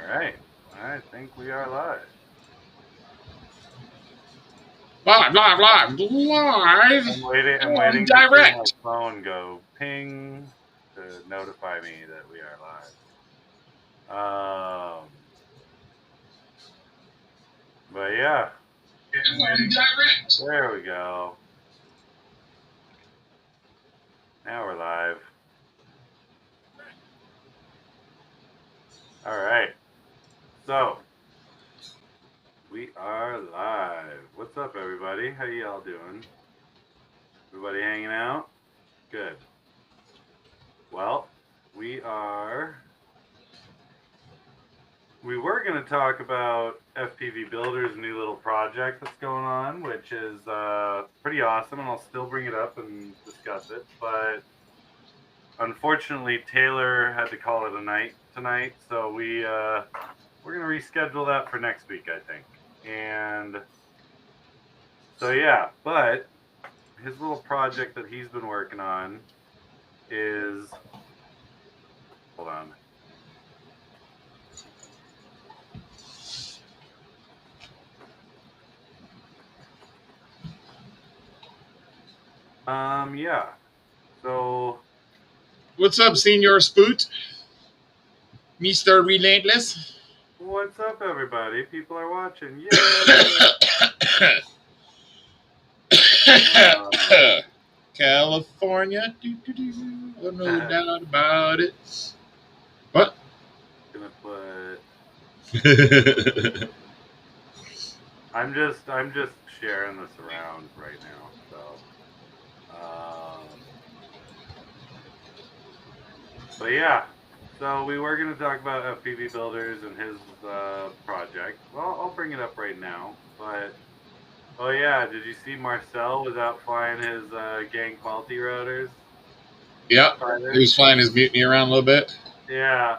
All right. I think we are live. Live. I'm waiting. I'm waiting to see my Direct. phone go ping to notify me that we are live. But yeah, Direct. there we go. Now we're live. All right. So we are live. What's up, everybody? How y'all doing? Everybody hanging out? Good. Well, we were going to talk about FPV Builder's new little project that's going on, which is pretty awesome, and I'll still bring it up and discuss it. But unfortunately, Taylor had to call it a night tonight, so we're going to reschedule that for next week, I think. And so yeah, but his little project that he's been working on is, hold on. Yeah. So What's up, Senior Spoot? Mr. Relentless. what's up, everybody? People are watching. Yay! California. No doubt about it. What? Gonna put. I'm just sharing this around right now. But yeah. So we were gonna talk about FPV Builders and his project. Well, I'll bring it up right now. But oh yeah, did you see Marcel was out flying his gang multi rotors? Yep. He was flying his mutiny around a little bit. Yeah,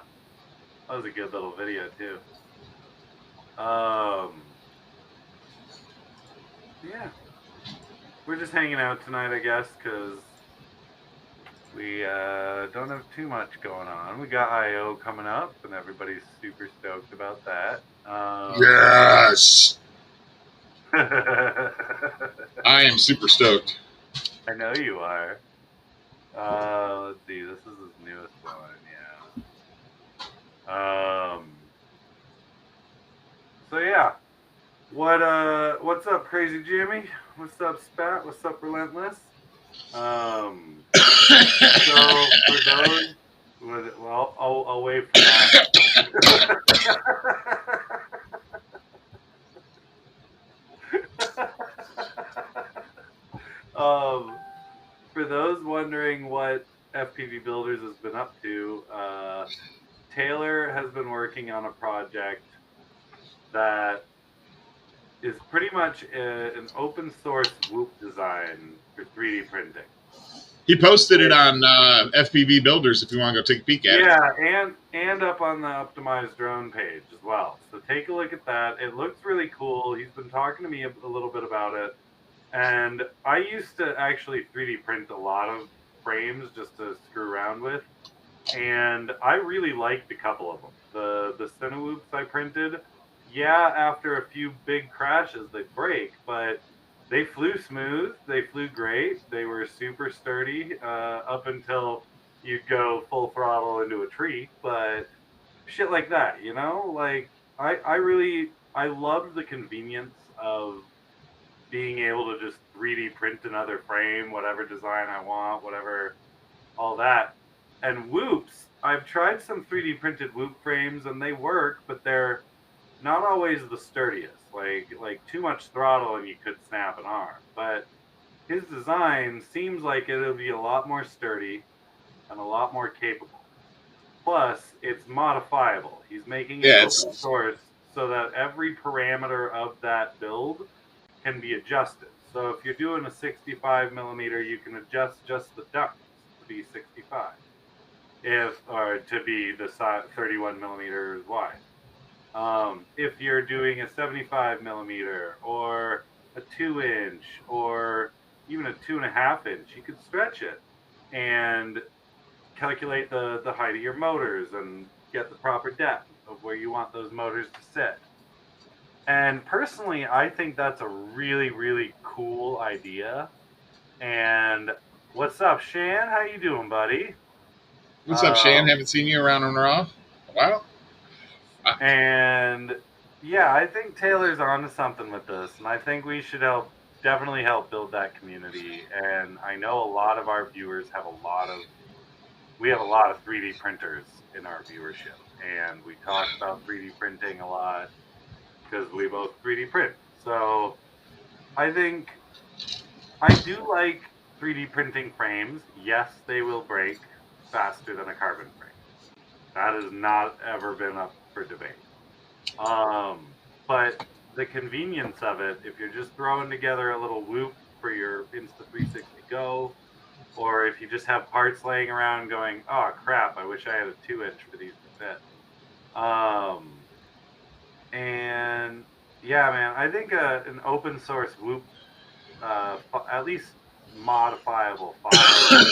that was a good little video too. Yeah, we're just hanging out tonight, I guess, because we don't have too much going on. We got I/O coming up, and everybody's super stoked about that. Yes. I am super stoked. know you are. Let's see. This is his newest one. Yeah. So yeah. What's up, Crazy Jimmy? What's up, Spat? What's up, Relentless? So for those, well, I'll wait for that. For those wondering what FPV Builders has been up to, Taylor has been working on a project that is pretty much an open source whoop design for 3D printing. He posted it on FPV Builders if you want to go take a peek at it. Yeah, and up on the optimized drone page as well. So take a look at that. It looks really cool. He's been talking to me a little bit about it. And I used to actually 3D print a lot of frames just to screw around with. And I really liked a couple of them. The tinywhoops I printed, yeah, after a few big crashes, they break, but they flew smooth. They flew great. They were super sturdy up until you'd go full throttle into a tree. But shit like that, you know? Like, I loved the convenience of being able to just 3D print another frame, whatever design I want, whatever, all that. And whoops, I've tried some 3D printed whoop frames and they work, but they're not always the sturdiest. Like too much throttle and you could snap an arm. But his design seems like it'll be a lot more sturdy and a lot more capable. Plus, it's modifiable. He's making it open source so that every parameter of that build can be adjusted. So if you're doing a 65 millimeter, you can adjust just the ducts to be 65, or to be the 31 millimeters wide. If you're doing a 75 millimeter or a 2-inch or even a 2.5-inch, you could stretch it and calculate the height of your motors and get the proper depth. of where you want those motors to sit. And personally, I think that's a really, really cool idea. And what's up, Shan? How you doing, buddy? What's up, Shan? Haven't seen you around on Raw. Wow. And yeah, I think Taylor's onto something with this, and I think we should definitely help build that community. And I know a lot of our viewers have we have a lot of 3D printers in our viewership, and we talk about 3D printing a lot because we both 3D print. So I think I do like 3D printing frames. Yes, they will break faster than a carbon frame. That has not ever been up for debate. But the convenience of it, if you're just throwing together a little whoop for your Insta360 Go, or if you just have parts laying around going, oh crap, I wish I had a 2-inch for these to fit. And yeah, man, I think an open source whoop, at least modifiable file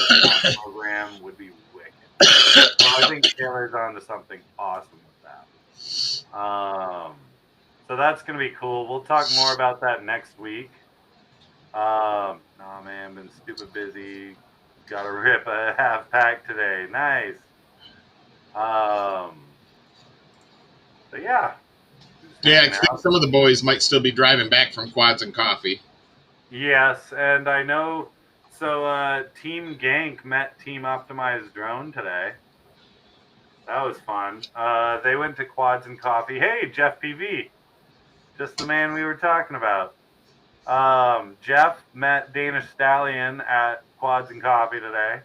program would be wicked. So I think Taylor's onto something awesome with that. So that's gonna be cool. We'll talk more about that next week. Nah, man, been stupid busy. Got to rip a half pack today. Nice. So yeah. Yeah, I think some of the boys might still be driving back from Quads and Coffee. Yes, and I know. So Team Gank met Team Optimized Drone today. That was fun. They went to Quads and Coffee. Hey, Jeff PV, just the man we were talking about. Jeff met Danish Stallion at Quads and Coffee today,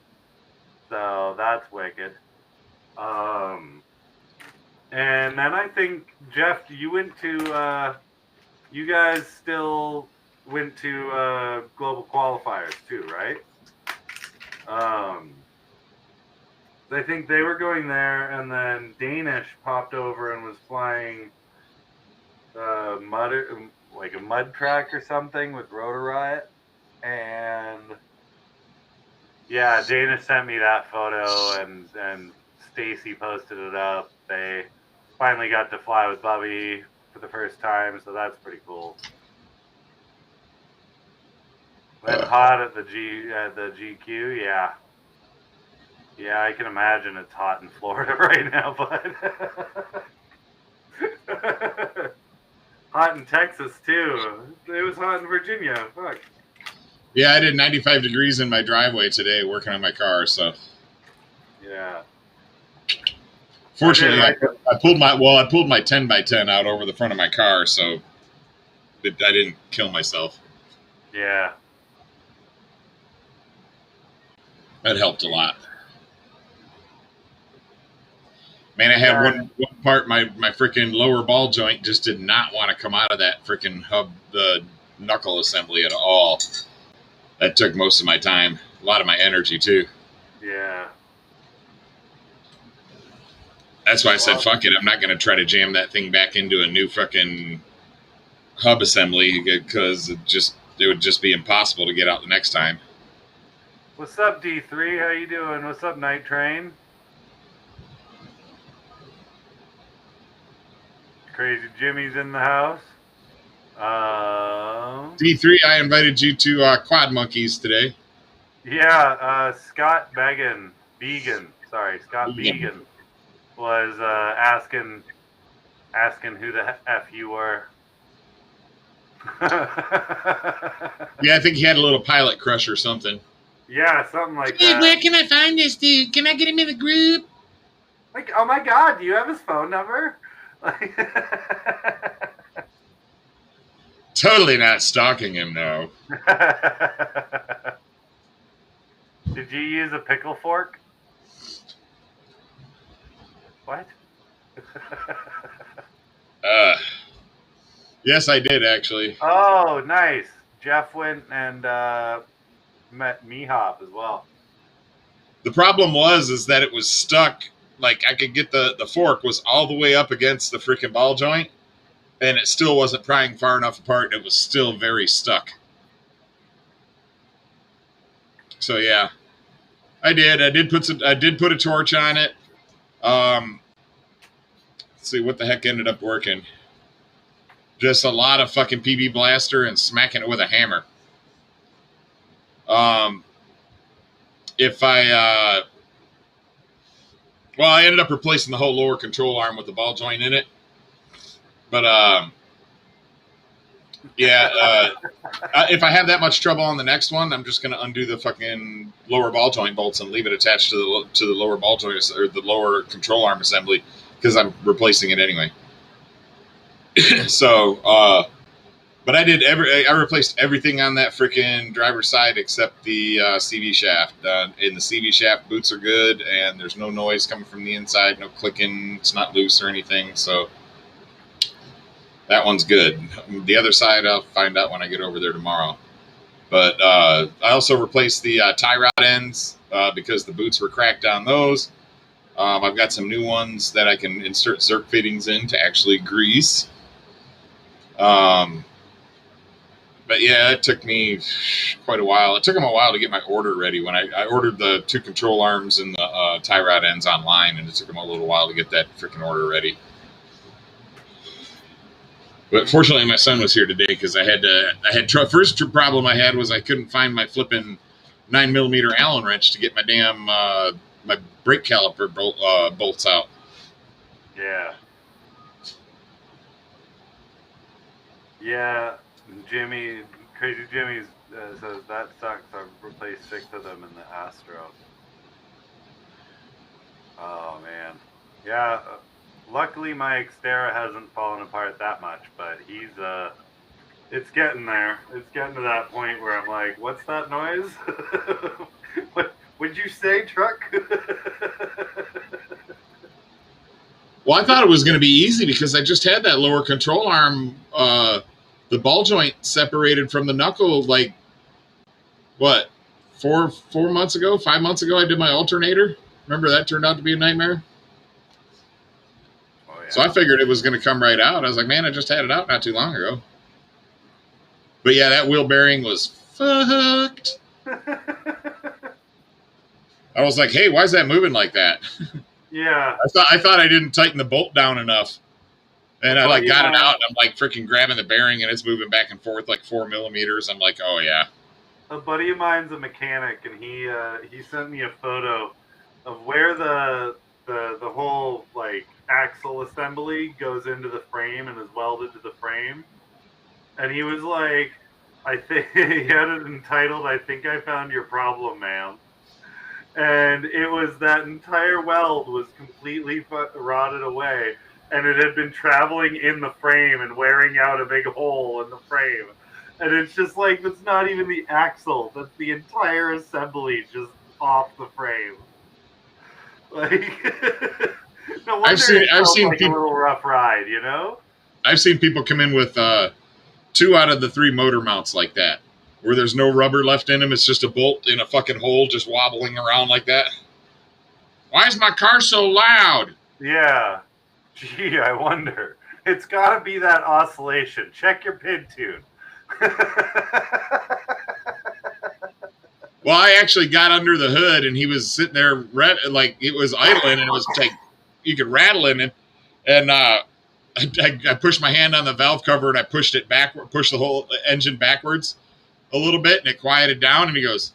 so that's wicked. And then I think Jeff, you went to. You guys still went to global qualifiers too, right? I think they were going there, and then Danish popped over and was flying like a mud track or something with Rotor Riot, and yeah, Danish sent me that photo, and Stacy posted it up. They finally got to fly with Bubby for the first time, so that's pretty cool. Went hot at the GQ, yeah. Yeah, I can imagine it's hot in Florida right now, but hot in Texas too. It was hot in Virginia. Fuck. Yeah, I did 95 degrees in my driveway today working on my car, so. Yeah. Fortunately, I pulled my 10x10 out over the front of my car, so I didn't kill myself. Yeah. That helped a lot. Man, I had one part, my freaking lower ball joint just did not want to come out of that freaking hub, the knuckle assembly at all. That took most of my time. A lot of my energy, too. Yeah. That's why I said, fuck it. I'm not going to try to jam that thing back into a new fucking hub assembly because it would just be impossible to get out the next time. What's up, D3? How you doing? What's up, Night Train? Crazy Jimmy's in the house. D3, I invited you to Quad Monkeys today. Yeah, Scott Began was asking who the F you were. Yeah, I think he had a little pilot crush or something. Yeah, something like hey, that. Where can I find this dude? Can I get him in the group? Like, oh my God, do you have his phone number? Totally not stalking him, no. Did you use a pickle fork? What? Yes, I did, actually. Oh, nice. Jeff went and met Mihop as well. The problem is that it was stuck. Like, I could get the fork was all the way up against the freaking ball joint, and it still wasn't prying far enough apart, and it was still very stuck. So, yeah. I did. I did put a torch on it. let's see what the heck ended up working. Just a lot of fucking PB blaster and smacking it with a hammer. If I well, I ended up replacing the whole lower control arm with the ball joint in it. But yeah, if I have that much trouble on the next one, I'm just gonna undo the fucking lower ball joint bolts and leave it attached to the lower ball joint or the lower control arm assembly because I'm replacing it anyway. So, but I replaced everything on that freaking driver's side except the CV shaft. In the CV shaft, boots are good, and there's no noise coming from the inside, no clicking. It's not loose or anything, so that one's good. The other side, I'll find out when I get over there tomorrow. But I also replaced the tie rod ends because the boots were cracked on those. I've got some new ones that I can insert Zerk fittings in to actually grease. But yeah, it took me quite a while. It took them a while to get my order ready. When I ordered the 2 control arms and the tie rod ends online, and it took them a little while to get that freaking order ready. But fortunately, my son was here today because first problem I had was I couldn't find my flipping 9mm Allen wrench to get my damn my brake caliper bolts out. Yeah. Yeah. Crazy Jimmy says that sucks. I've replaced 6 of them in the Astro. Oh man, yeah. Luckily, my Xterra hasn't fallen apart that much, but it's getting there. It's getting to that point where I'm like, "What's that noise? What would you say, truck?" Well, I thought it was going to be easy because I just had that lower control arm. The ball joint separated from the knuckle, like, what, 4 months ago, 5 months ago, I did my alternator. Remember that turned out to be a nightmare? Oh, yeah. So I figured it was going to come right out. I was like, man, I just had it out not too long ago. But yeah, that wheel bearing was fucked. I was like, hey, why is that moving like that? Yeah. I thought I didn't tighten the bolt down enough. And I got it out, and I'm like freaking grabbing the bearing, and it's moving back and forth like 4 millimeters. I'm like, oh yeah. A buddy of mine's a mechanic, and he sent me a photo of where the whole like axle assembly goes into the frame and is welded to the frame. And he was like, I think he had it entitled, "I think I found your problem, ma'am." And it was that entire weld was completely rotted away. And it had been traveling in the frame and wearing out a big hole in the frame. And it's just like, that's not even the axle. That's the entire assembly just off the frame. Like, no wonder I've seen like people, a little rough ride, you know? I've seen people come in with 2 out of the 3 motor mounts like that, where there's no rubber left in them. It's just a bolt in a fucking hole just wobbling around like that. Why is my car so loud? Yeah. Gee, I wonder. It's got to be that oscillation. Check your pin tune. Well, I actually got under the hood, and he was sitting there, like it was idling, and it was like you could rattle in it. And I pushed my hand on the valve cover, and I pushed it backward, pushed the whole engine backwards a little bit, and it quieted down. And he goes,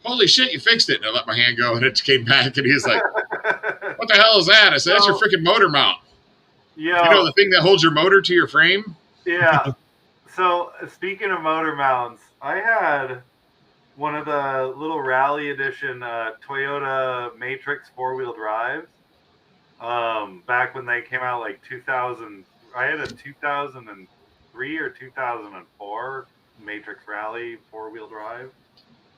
"Holy shit, you fixed it!" And I let my hand go, and it came back, and he was like, "What the hell is that?" I said, "That's your freaking motor mount." Yeah. You know, the thing that holds your motor to your frame? Yeah. So, speaking of motor mounts, I had one of the little Rally Edition Toyota Matrix 4-wheel drives. Back when they came out, like 2000. I had a 2003 or 2004 Matrix Rally 4-wheel drive.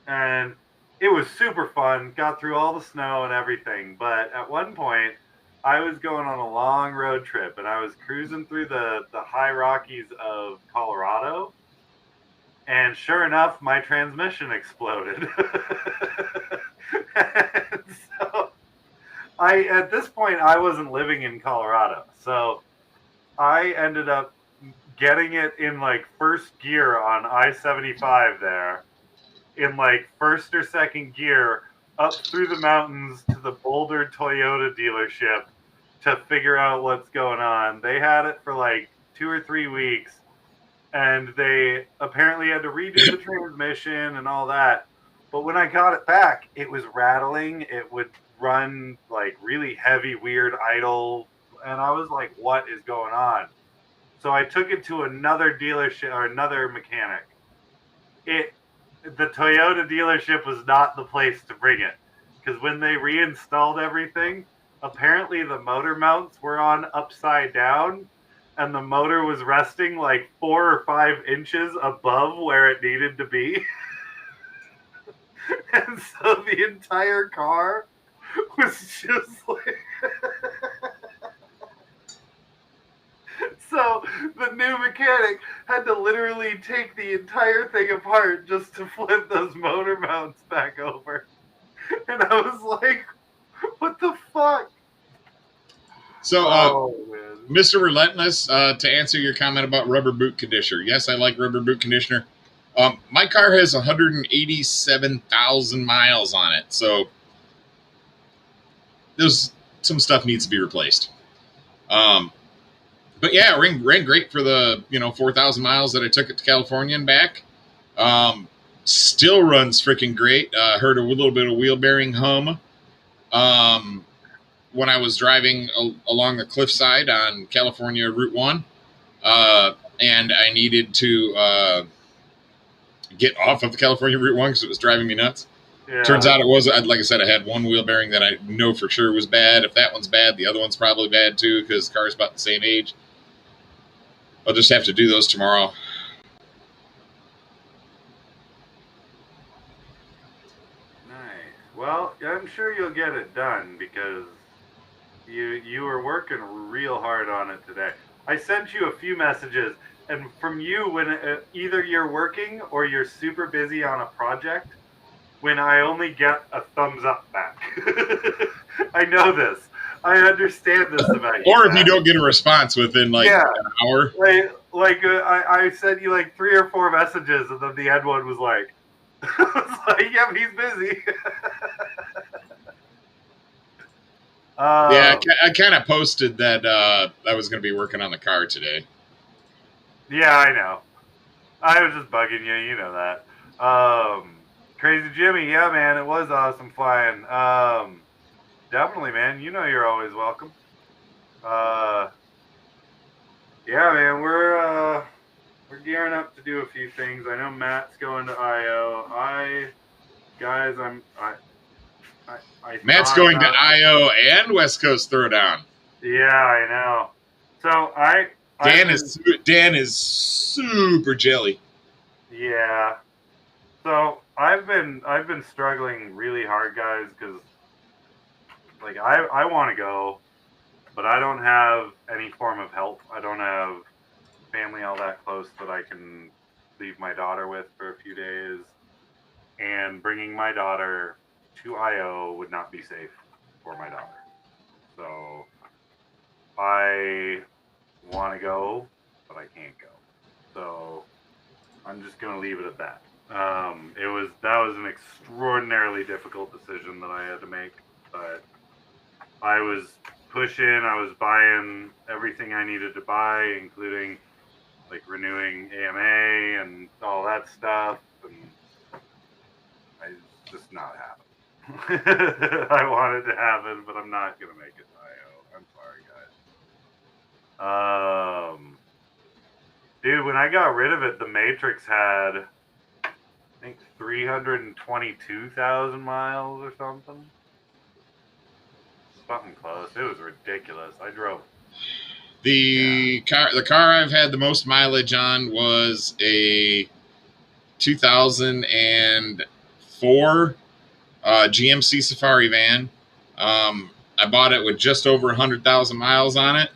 And it was super fun. Got through all the snow and everything. But at one point, I was going on a long road trip, and I was cruising through the high Rockies of Colorado, and sure enough, my transmission exploded. And so at this point, I wasn't living in Colorado, so I ended up getting it in like first gear on I-75 there, in like first or second gear, up through the mountains to the Boulder Toyota dealership, to figure out what's going on. They had it for like 2 or 3 weeks, and they apparently had to redo the transmission and all that. But when I got it back, it was rattling. It would run like really heavy, weird idle. And I was like, what is going on? So I took it to another dealership or another mechanic. The Toyota dealership was not the place to bring it, because when they reinstalled everything, apparently the motor mounts were on upside down, and the motor was resting like 4 or 5 inches above where it needed to be. And so the entire car was just like... So the new mechanic had to literally take the entire thing apart just to flip those motor mounts back over. And I was like, what the fuck? So, Mr. Relentless, to answer your comment about rubber boot conditioner, yes, I like rubber boot conditioner. My car has 187,000 miles on it, so there's some stuff needs to be replaced. But yeah, it ran great for the 4,000 miles that I took it to California and back. Still runs freaking great. Heard a little bit of wheel bearing hum when I was driving along the cliffside on California Route 1, and I needed to get off of the California Route 1 because it was driving me nuts. Yeah. Turns out it was, like I said, I had one wheel bearing that I know for sure was bad. If that one's bad, the other one's probably bad too, because the car's about the same age. I'll just have to do those tomorrow. Nice. Well, I'm sure you'll get it done, because you were working real hard on it today. I sent you a few messages, and from you, when either you're working or you're super busy on a project, when I only get a thumbs up back. I know this. I understand this about you. Or if you don't get a response within an hour. I sent you like 3 or 4 messages, and then the end one was like, yeah, but he's busy. Yeah, I kind of posted that I was going to be working on the car today. Yeah, I know. I was just bugging you. You know that. Crazy Jimmy, yeah, man, it was awesome flying. Definitely, man. You know you're always welcome. Yeah, man, we're gearing up to do a few things. I know Matt's going to IO. Matt's going to IO and West Coast Throwdown. Yeah, I know. So Dan is super jelly. Yeah. So I've been struggling really hard, guys, because like I want to go, but I don't have any form of help. I don't have family all that close that I can leave my daughter with for a few days, and bringing my daughter to IO would not be safe for my daughter. So I want to go, but I can't go. So I'm just gonna leave it at that. That was an extraordinarily difficult decision that I had to make, but I was pushing. I was buying everything I needed to buy, including like renewing AMA and all that stuff, and it's just not happening. I wanted to happen, but I'm not gonna make it to IO. I'm sorry, guys. Dude, when I got rid of it, the Matrix had, I think, 322,000 miles or something. Something close. It was ridiculous. I drove. The car I've had the most mileage on was a 2004 GMC Safari van. I bought it with just over 100,000 miles on it.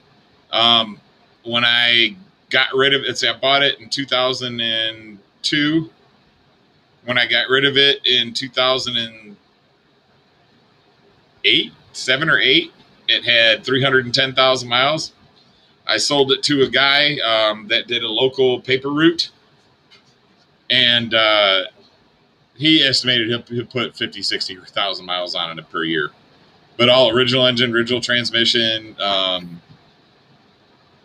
When I got rid of it, I bought it in 2002. When I got rid of it in 2008, 7 or 8, it had 310,000 miles. I sold it to a guy that did a local paper route, and he estimated he'll put 50, 60,000 miles on it per year. but all original engine, original transmission.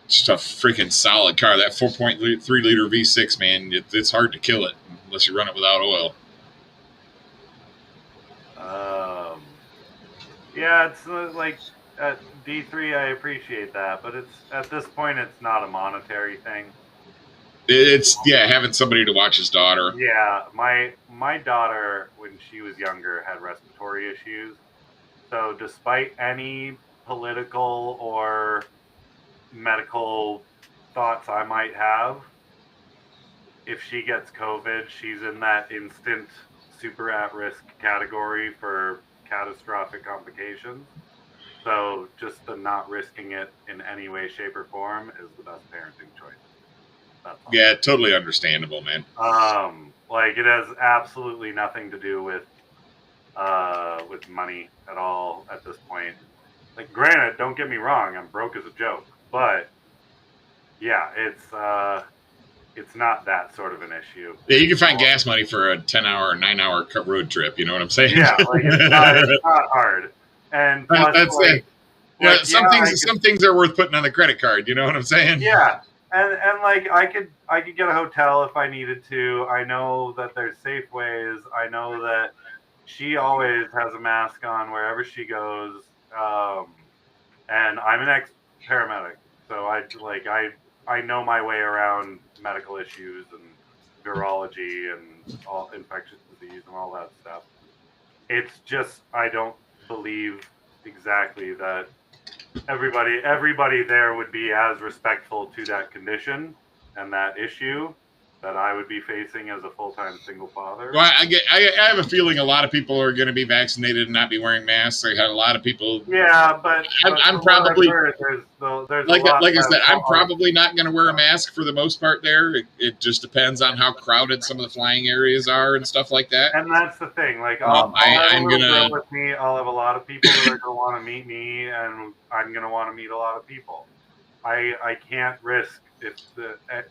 Just a freaking solid car. That 4.3 liter V6, man, it's hard to kill it unless you run it without oil. Yeah, it's like at D3, I appreciate that, but it's at this point, it's not a monetary thing. It's having somebody to watch his daughter. Yeah, my daughter, when she was younger, had respiratory issues. So despite any political or medical thoughts I might have, if she gets COVID, she's in that instant super at-risk category for catastrophic complications. So just the not risking it in any way, shape, or form is the best parenting choice. That's all. Yeah, totally understandable, man. Like it has absolutely nothing to do with money at all at this point. Like, granted, don't get me wrong, I'm broke as a joke, but yeah, it's not that sort of an issue. Yeah, you can find gas money for a 10-hour or 9-hour road trip. You know what I'm saying? Yeah, like it's not hard. And plus, that's like, yeah, some things are worth putting on the credit card. You know what I'm saying? Yeah, and like I could get a hotel if I needed to. I know that there's safe ways. I know that she always has a mask on wherever she goes. And I'm an ex-paramedic, so I know my way around medical issues and virology and all infectious disease and all that stuff. It's just I don't believe exactly that everybody there would be as respectful to that condition and that issue that I would be facing as a full-time single father. Well, I have a feeling a lot of people are going to be vaccinated and not be wearing masks. I had a lot of people. Yeah, but I'm probably there's like I said, I'm probably not going to wear a mask for the most part. There, it just depends on how crowded some of the flying areas are and stuff like that. And that's the thing. Like, I'll have a little girl with me. I'll have a lot of people that are going to want to meet me, and I'm going to want to meet a lot of people. I can't risk if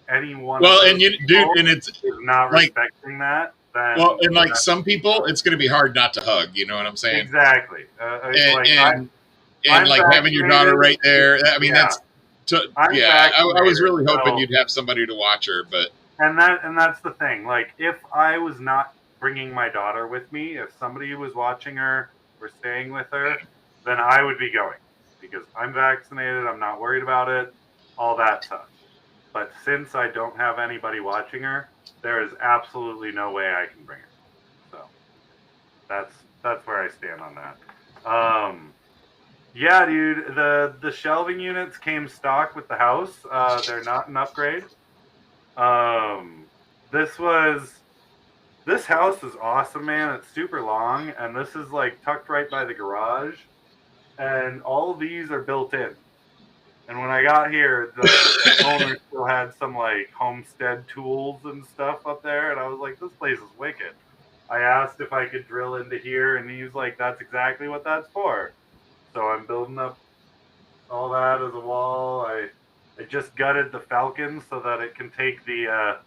anyone. Well, and and it's is not respecting that. Then, well, and like some people, it's going to be hard not to hug. You know what I'm saying? Exactly. And like having your daughter right there. I mean, I was really hoping you'd have somebody to watch her, but and that's the thing. Like, if I was not bringing my daughter with me, if somebody was watching her or staying with her, then I would be going because I'm vaccinated. I'm not worried about it. All that stuff. But since I don't have anybody watching her, there is absolutely no way I can bring her. So that's where I stand on that. Yeah, dude, the shelving units came stock with the house. They're not an upgrade. This house is awesome, man. It's super long, and this is like tucked right by the garage, and all of these are built in. And when I got here, the owner still had some like homestead tools and stuff up there, and I was like, this place is wicked. I asked if I could drill into here, and he's like, that's exactly what that's for. So I'm building up all that as a wall. I just gutted the Falcon so that it can take the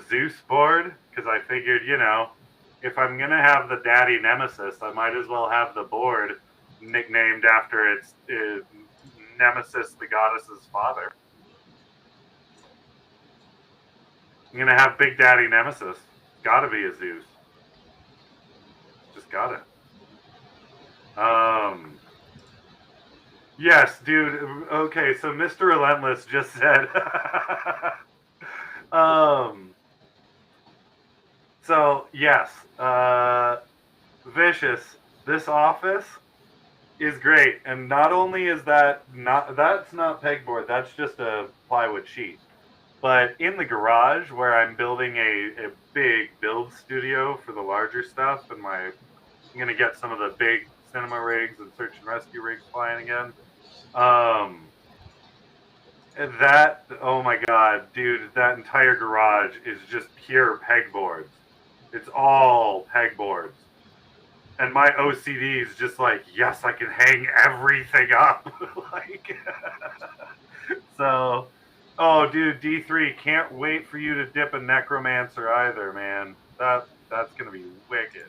Zeus board, because I figured, if I'm going to have the daddy nemesis, I might as well have the board nicknamed after its Nemesis, the goddess's father. I'm gonna have Big Daddy Nemesis. Gotta be a Zeus. Just got it. Yes, dude. Okay, so Mr. Relentless just said. So yes, Vicious. This office is great, and not only is that's not pegboard, that's just a plywood sheet, but in the garage where I'm building a big build studio for the larger stuff, and I'm gonna get some of the big cinema rigs and search and rescue rigs flying again. That, oh my god, dude, that entire garage is just pure pegboards. It's all pegboards. And my OCD is just like, yes, I can hang everything up. So, oh, dude, D3, can't wait for you to dip a necromancer either, man. That's gonna be wicked.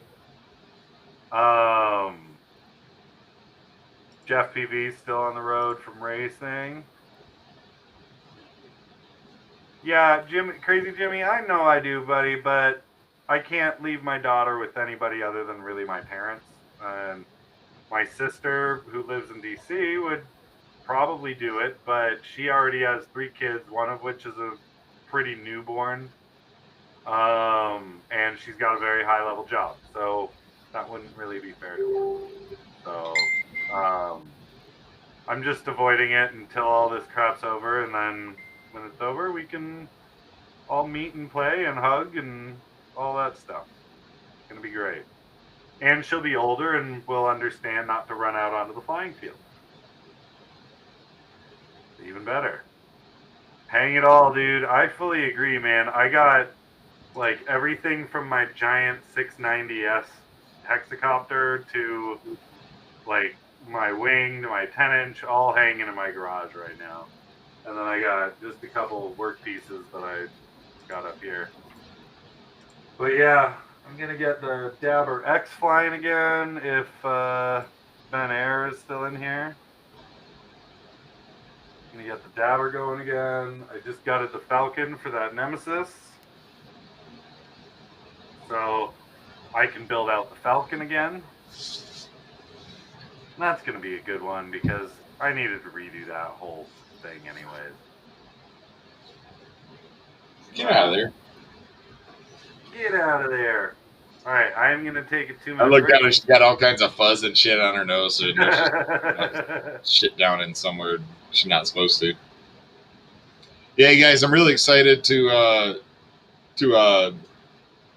Jeff PV still on the road from racing. Yeah, Crazy Jimmy, I know I do, buddy, but I can't leave my daughter with anybody other than really my parents. And my sister, who lives in DC, would probably do it, but she already has 3 kids, one of which is a pretty newborn. And she's got a very high level job, so that wouldn't really be fair to her. So, I'm just avoiding it until all this crap's over, and then when it's over, we can all meet and play and hug and all that stuff. It's gonna be great. And she'll be older and will understand not to run out onto the flying field. Even better. Hang it all, dude. I fully agree, man. I got like everything from my giant 690S hexacopter to like my wing to my 10-inch, all hanging in my garage right now. And then I got just a couple work pieces that I got up here. But yeah, I'm gonna get the Dabber X flying again if Ben Air is still in here. I'm gonna get the Dabber going again. I just gutted the Falcon for that Nemesis, so I can build out the Falcon again. And that's gonna be a good one because I needed to redo that whole thing anyways. Get out of there. Get out of there. Alright, I'm going to take a 2-minute I looked break. at her, she's got all kinds of fuzz and shit on her nose, so she's shit down in somewhere she's not supposed to. Yeah, guys, I'm really excited to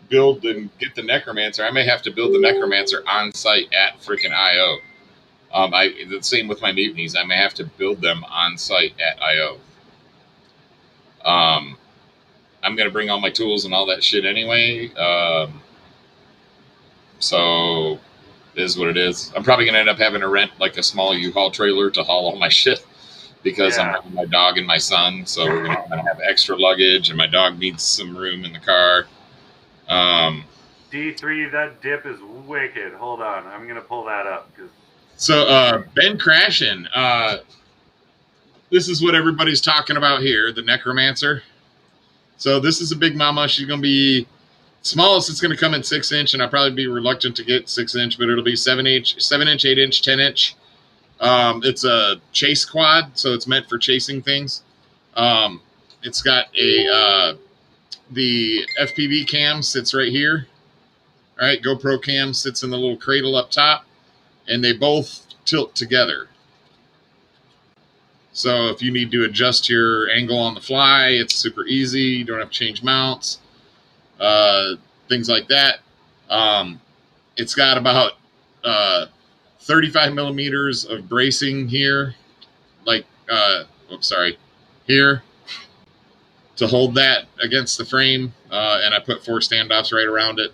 build and get the Necromancer. I may have to build the Necromancer on site at freaking IO. The same with my mutinies. I may have to build them on site at IO. I'm gonna bring all my tools and all that shit anyway. So it is what it is. I'm probably gonna end up having to rent like a small U-Haul trailer to haul all my shit because I'm having my dog and my son. So we're gonna have extra luggage, and my dog needs some room in the car. D3, that dip is wicked. Hold on, I'm gonna pull that up. So Ben Crashin, this is what everybody's talking about here, the Necromancer. So this is a big mama. She's going to be smallest. It's going to come in 6-inch, and I'll probably be reluctant to get 6-inch, but it'll be 7-inch, 8-inch, 10-inch. It's a chase quad, so it's meant for chasing things. It's got the FPV cam sits right here. All right, GoPro cam sits in the little cradle up top, and they both tilt together. So if you need to adjust your angle on the fly, it's super easy. You don't have to change mounts, things like that. It's got about 35 millimeters of bracing here, here to hold that against the frame. And I put 4 standoffs right around it.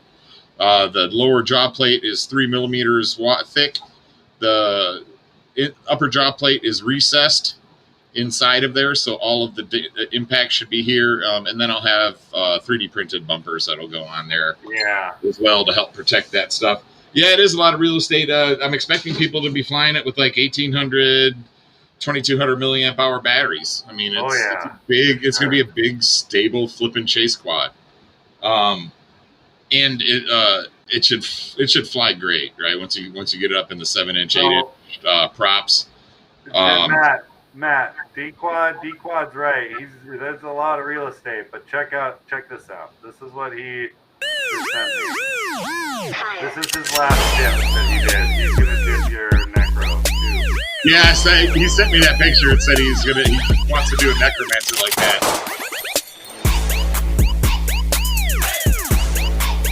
The lower jaw plate is 3 millimeters thick. The upper jaw plate is recessed inside of there, so all of the impact should be here, and then I'll have 3D printed bumpers that'll go on there as well to help protect that stuff. Yeah, it is a lot of real estate. I'm expecting people to be flying it with like 1,800, 2,200 milliamp hour batteries. I mean, it's big. It's going to be a big, stable flipping chase quad, and it should fly great, right? Once you get it up in the 7-inch, 8-inch props. Matt, D-Quad's right. There's a lot of real estate, but check this out. This is what he sent me. This is his last dip that he did. He's gonna dip your necro too. Yeah, he sent me that picture and said he wants to do a necromancer like that.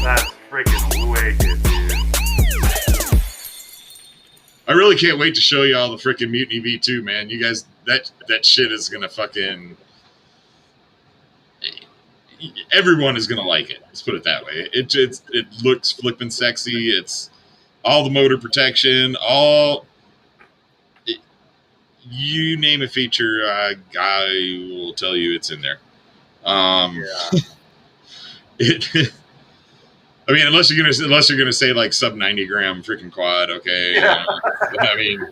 That's freaking wicked, dude. I really can't wait to show you all the freaking Mutiny V2, man. You guys, that shit is gonna fucking. Everyone is gonna like it. Let's put it that way. It looks flippin' sexy. It's all the motor protection, you name a feature, I will tell you it's in there. I mean, unless you're gonna say like sub 90 gram freaking quad, okay? I mean,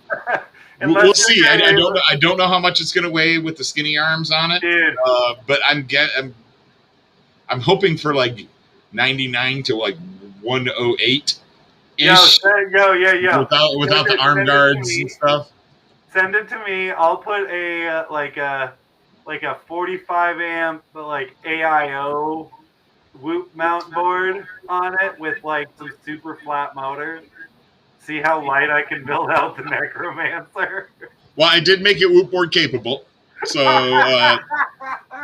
We'll see. I don't know how much it's going to weigh with the skinny arms on it, dude. But I'm hoping for like 99 to like 108 ish. Yo. Without the arm guards and stuff. Send it to me. I'll put a 45 amp like AIO whoop mount board on it with like some super flat motors. See how light I can build out the Necromancer. Well, I did make it whoop board capable, so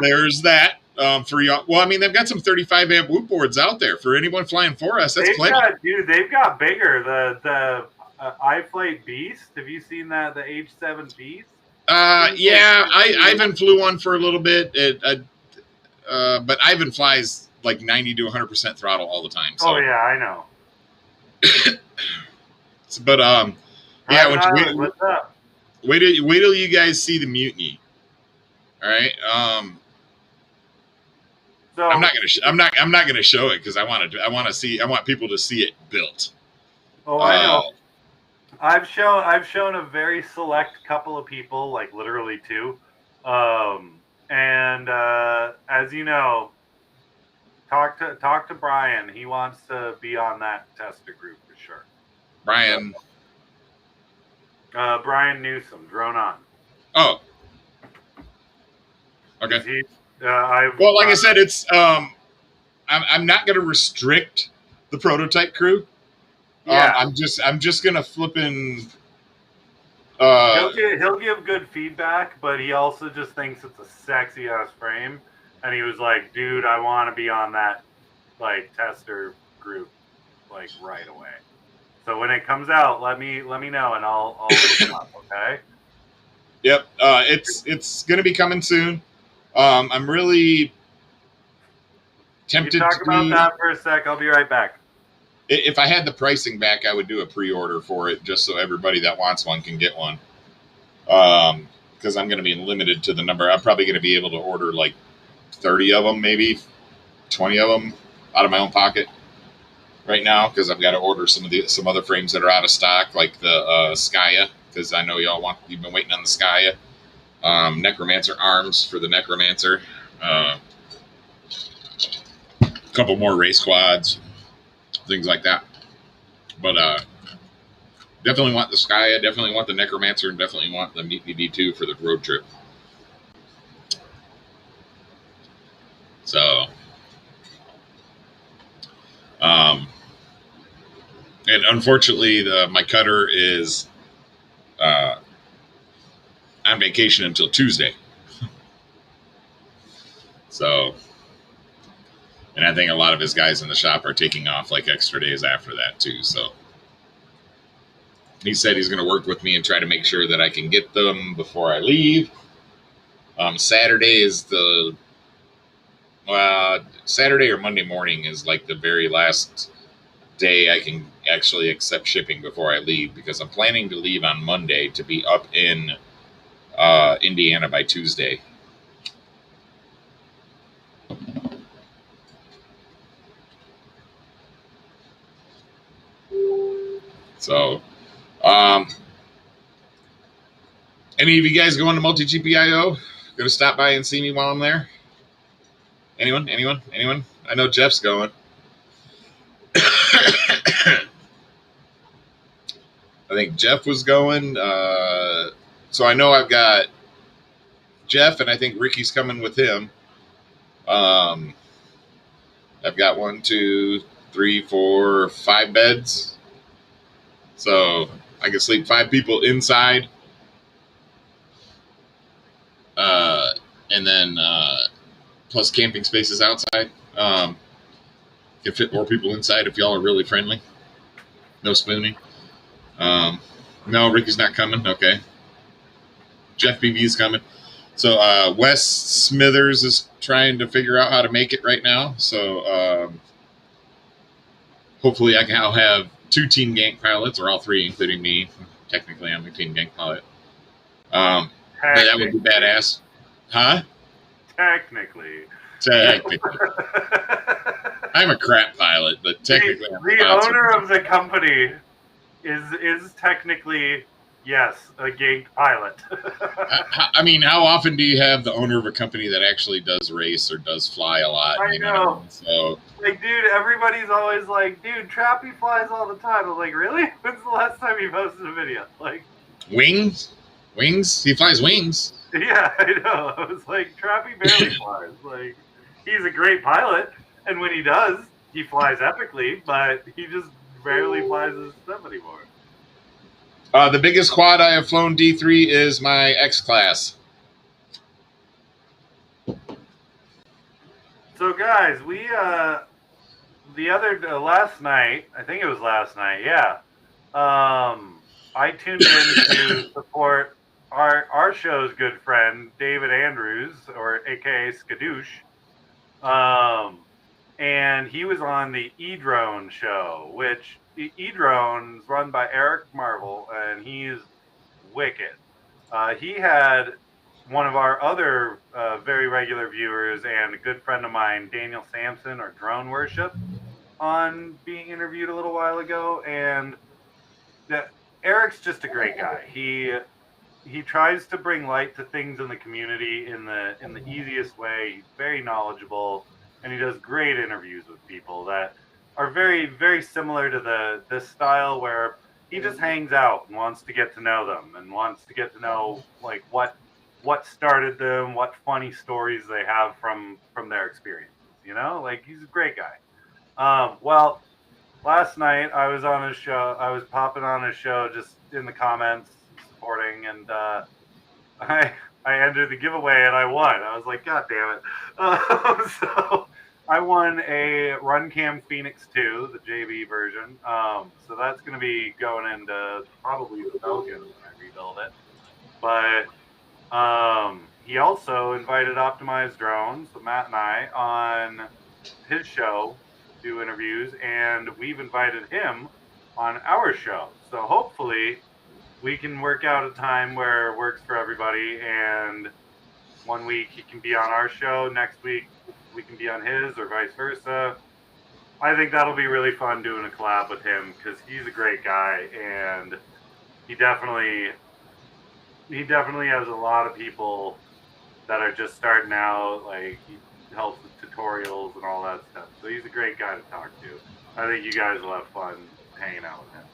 there's that for you. Well, I mean, they've got some 35 amp whoop boards out there for anyone flying for us. That's plenty. They've got bigger. The iFlight Beast. Have you seen that? The H7 Beast. Yeah, Ivan flew one for a little bit. But Ivan flies like 90 to 100% throttle all the time. So. Oh yeah, I know. But yeah, what's up? Wait till you guys see the mutiny. All right. So I'm not gonna show it because I want people to see it built. Oh, I know. I've shown a very select couple of people, like literally 2. And as you know, talk to Brian. He wants to be on that tester group for sure. Brian. Brian Newsom, Drone On. Oh. Okay. Well, like I said, it's I'm not going to restrict the prototype crew. Yeah. I'm just going to flip in. He'll give good feedback, but he also just thinks it's a sexy ass frame, and he was like, "Dude, I want to be on that like tester group like right away." So when it comes out, let me know, and I'll look it up. Okay. Yep. It's going to be coming soon. I'm really tempted to talk about that for a sec. I'll be right back. If I had the pricing back, I would do a pre-order for it just so everybody that wants one can get one. Because I'm going to be limited to the number. I'm probably going to be able to order like 30 of them, maybe 20 of them out of my own pocket right now because I've got to order some other frames that are out of stock, like the Skya, because I know you've been waiting on the Skya. Necromancer arms for the Necromancer. A couple more race quads. Things like that. But definitely want the Skya, definitely want the Necromancer, and definitely want the Meet Me B2 for the road trip. So, and unfortunately, my cutter is on vacation until Tuesday. So, and I think a lot of his guys in the shop are taking off like extra days after that too. So he said he's going to work with me and try to make sure that I can get them before I leave. Saturday is Saturday or Monday morning is like the very last day I can actually accept shipping before I leave, because I'm planning to leave on Monday to be up in Indiana by Tuesday. So, any of you guys going to Multi-GPIO? Gonna stop by and see me while I'm there? Anyone? I know Jeff's going. I think Jeff was going. So I know I've got Jeff, and I think Ricky's coming with him. I've got 1, 2, 3, 4, 5 beds. So I can sleep 5 people inside. And then plus camping spaces outside. Can fit more people inside if y'all are really friendly. No spooning. No, Ricky's not coming. Okay. Jeff BB's coming. So Wes Smithers is trying to figure out how to make it right now. So hopefully I'll have 2 team gank pilots, or all 3, including me. Technically, I'm a team gank pilot. But that would be badass. Huh? Technically. I'm a crap pilot, but technically the owner of the company is technically Yes, a gig pilot. I mean, how often do you have the owner of a company that actually does race or does fly a lot? I You know know. what I mean? So, Like, dude, everybody's always like, dude, Trappy flies all the time. I'm like, really? When's the last time you posted a video? Like, wings? He flies wings. yeah, I know. I was like, Trappy barely flies. Like, he's a great pilot, and when he does, he flies epically, but he just rarely flies his stuff anymore. The biggest quad I have flown D3 is my X class. So, guys, we last night, I think it was last night, yeah. I tuned in to support our show's good friend David Andrews, or AKA Skadoosh. And he was on the E-Drone show, which E-Drone's run by Eric Marvel, and he's wicked. He had one of our other very regular viewers and a good friend of mine, Daniel Sampson, or Drone Worship, on being interviewed a little while ago, and Eric's just a great guy. He tries to bring light to things in the community in the easiest way. He's very knowledgeable, and he does great interviews with people that are very, very similar to this style where he just hangs out and wants to get to know them and wants to get to know like what started them, what funny stories they have from their experiences. You know, like he's a great guy. Well, last night I was on his show. I was popping on his show just in the comments supporting, and I entered the giveaway and I won. I was like, God damn it! So I won a RunCam Phoenix 2, the JB version. So that's going to be going into probably the Falcon when I rebuild it. But he also invited Optimized Drones, so Matt and I, on his show to do interviews, and we've invited him on our show. So hopefully we can work out a time where it works for everybody, and 1 week he can be on our show, next week we can be on his, or vice versa. I think that'll be really fun doing a collab with him because he's a great guy, and he definitely has a lot of people that are just starting out. Like, he helps with tutorials and all that stuff. So he's a great guy to talk to. I think you guys will have fun hanging out with him.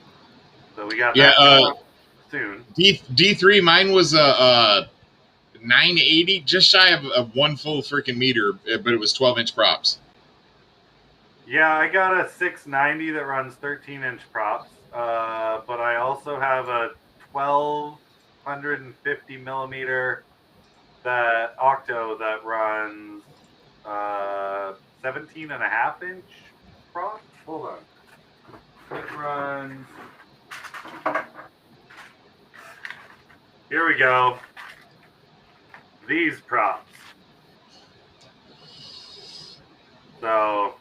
So we got that coming up soon. D3, mine was a 980, just shy of one full freaking meter, but it was 12-inch props. Yeah, I got a 690 that runs 13-inch props, but I also have a 1250 millimeter that Octo that runs 17.5-inch props. Hold on, it runs. Here we go. These props. So.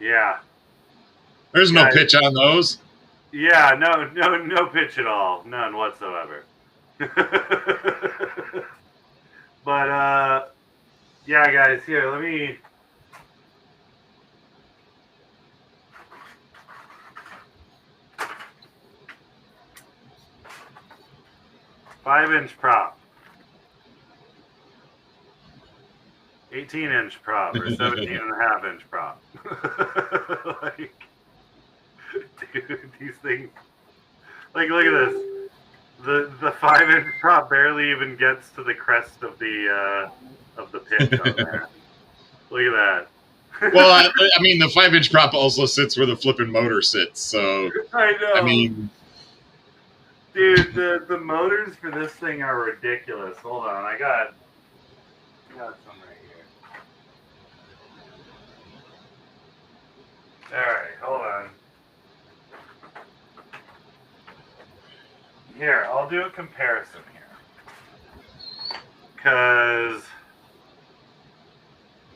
Yeah. There's no pitch on those. Yeah, no pitch at all. None whatsoever. But yeah, guys, here, let me. Five-inch prop. 18-inch prop, or 17.5-inch prop. Like, dude, these things. Like, look at this. The 5-inch prop barely even gets to the crest of the pitch on there. Look at that. Well, I mean, the 5-inch prop also sits where the flipping motor sits. So I know. I mean, dude, the motors for this thing are ridiculous. Hold on, I got some right here. All right, hold on. Here, I'll do a comparison here. Because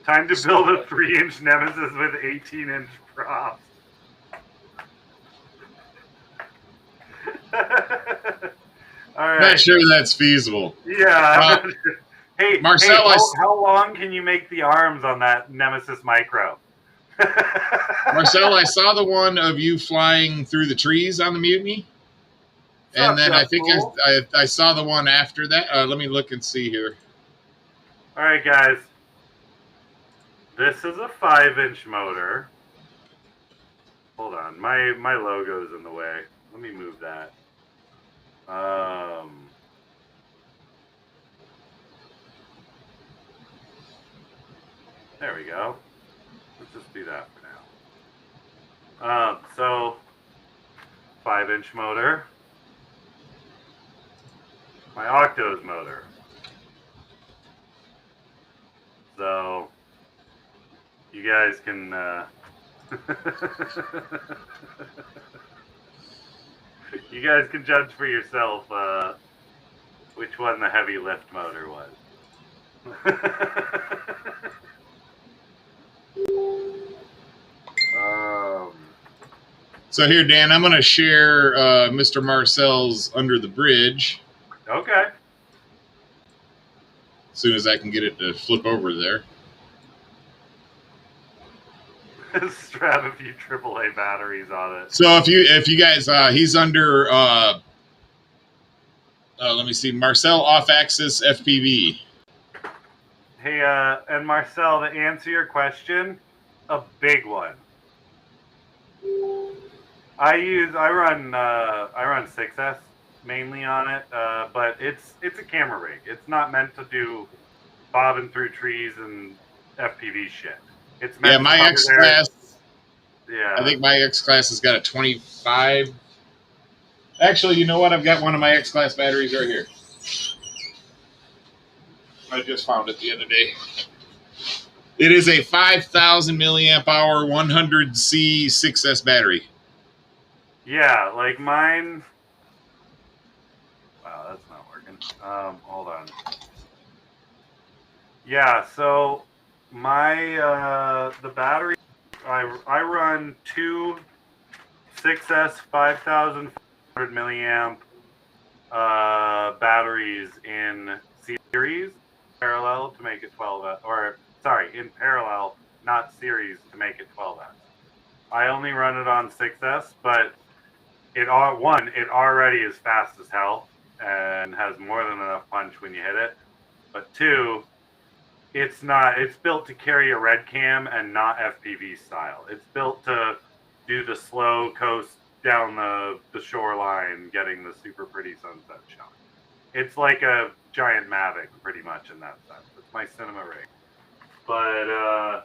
time to build a 3-inch Nemesis with 18-inch props. All right. Not sure that's feasible. Yeah. Hey, Marcel, how long can you make the arms on that Nemesis Micro? Marcel, I saw the one of you flying through the trees on the Mutiny. And then I think I saw the one after that. Let me look and see here. All right, guys. This is a 5-inch motor. Hold on, my logo's in the way. Let me move that. There we go. Let's just do that for now. So 5-inch motor. My Octo's motor. So you guys can you guys can judge for yourself which one the heavy lift motor was. So here, Dan, I'm going to share Mr. Marcel's Under the Bridge. Okay. As soon as I can get it to flip over there. Strap a few AAA batteries on it. So if you guys, he's under, let me see, Marcel Off-Axis FPV. Hey, and Marcel, to answer your question, a big one. I run 6S mainly on it, but it's a camera rig. It's not meant to do bobbing through trees and FPV shit. It's meant to my X class. Yeah, I think my X class has got a 25. Actually, you know what? I've got one of my X class batteries right here. I just found it the other day. It is a 5,000 milliamp hour 100C 6S battery. Yeah, like mine. Wow, that's not working. Hold on. Yeah, so my the battery, I run two 6S 5,400 milliamp batteries in series parallel to make it 12S, or sorry, in parallel, not series, to make it 12S. I only run it on 6S, but it already is fast as hell and has more than enough punch when you hit it. But two, it's built to carry a red cam and not FPV style. It's built to do the slow coast down the shoreline, getting the super pretty sunset shot. It's like a giant Mavic, pretty much, in that sense. It's my cinema rig. But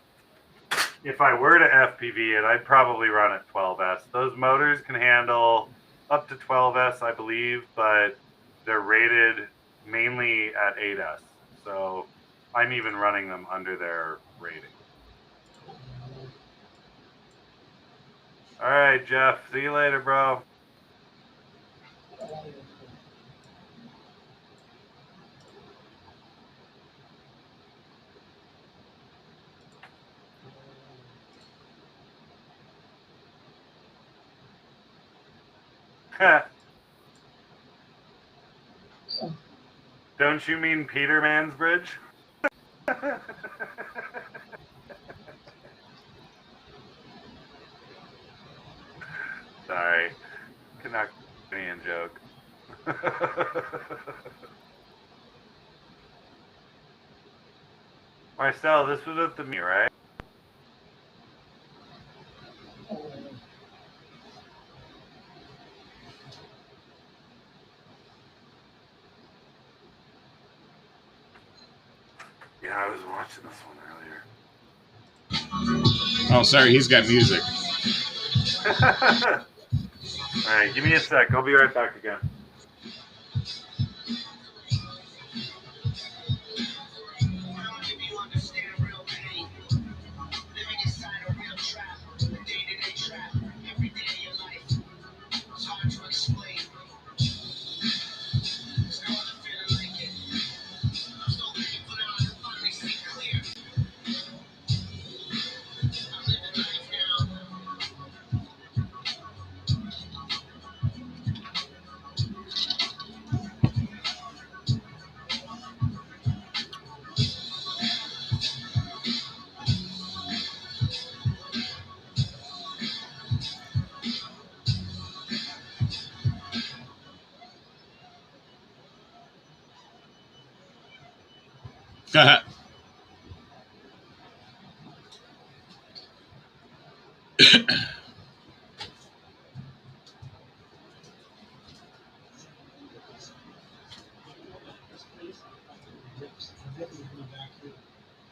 if I were to FPV it, I'd probably run at 12S. Those motors can handle up to 12S, I believe, but they're rated mainly at 8S. So I'm even running them under their rating. All right, Jeff. See you later, bro. Don't you mean Peter Mansbridge? Sorry. Canadian joke. Marcel, this was at the me, right? Yeah, I was watching this one earlier. Oh, sorry, he's got music. All right, give me a sec. I'll be right back again.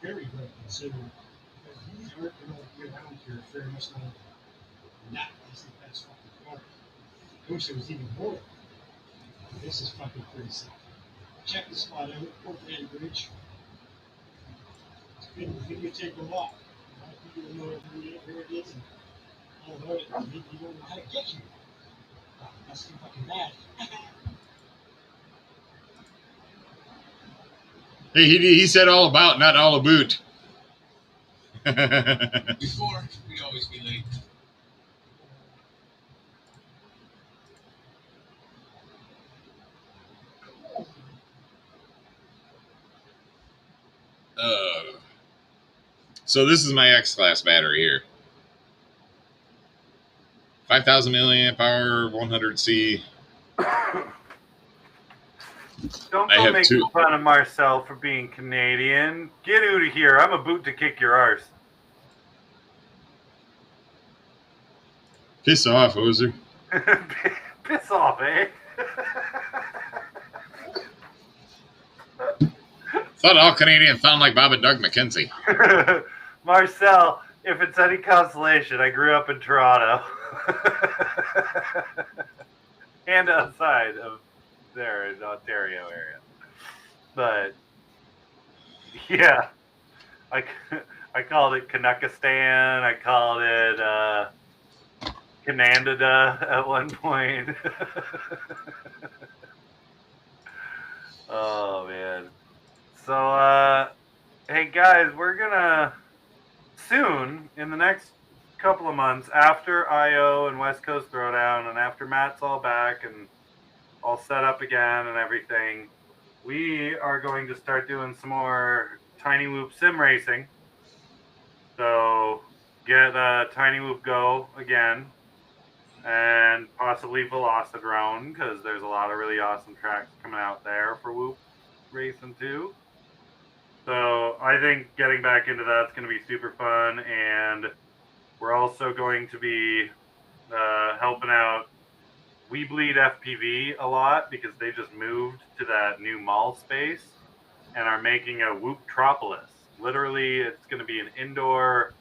Very good considering these aren't going to be around here very much longer. That is the best fucking part. I wish there was even more. This is fucking pretty sick. Check the spot out, Port Van Bridge. It's been videotaped a lot. A lot of people don't know where it is and all about it. Maybe you don't know how to get here. Oh, that's too fucking bad. Hey, he said all about, not all about. Before, we'd always be late. So this is my X-Class battery here. 5,000 milliamp hour, 100C. Don't go making fun of Marcel for being Canadian. Get out of here. I'm about to kick your arse. Piss off, hoser. Piss off, eh? Thought all Canadians sound like Bob and Doug McKenzie. Marcel, if it's any consolation, I grew up in Toronto. And outside of there in Ontario area. But, yeah. I called it Canuckistan. I called it Canada at one point. Oh, man. So, hey, guys, we're going to soon, in the next couple of months, after I.O. and West Coast Throwdown, and after Matt's all back and all set up again and everything, we are going to start doing some more tinywhoop sim racing. So get tinywhoop Go again, and possibly Velocidrone, because there's a lot of really awesome tracks coming out there for whoop racing too. So I think getting back into that's going to be super fun, and we're also going to be helping out We Bleed FPV a lot, because they just moved to that new mall space and are making a Whooptropolis. Literally, it's going to be an indoor,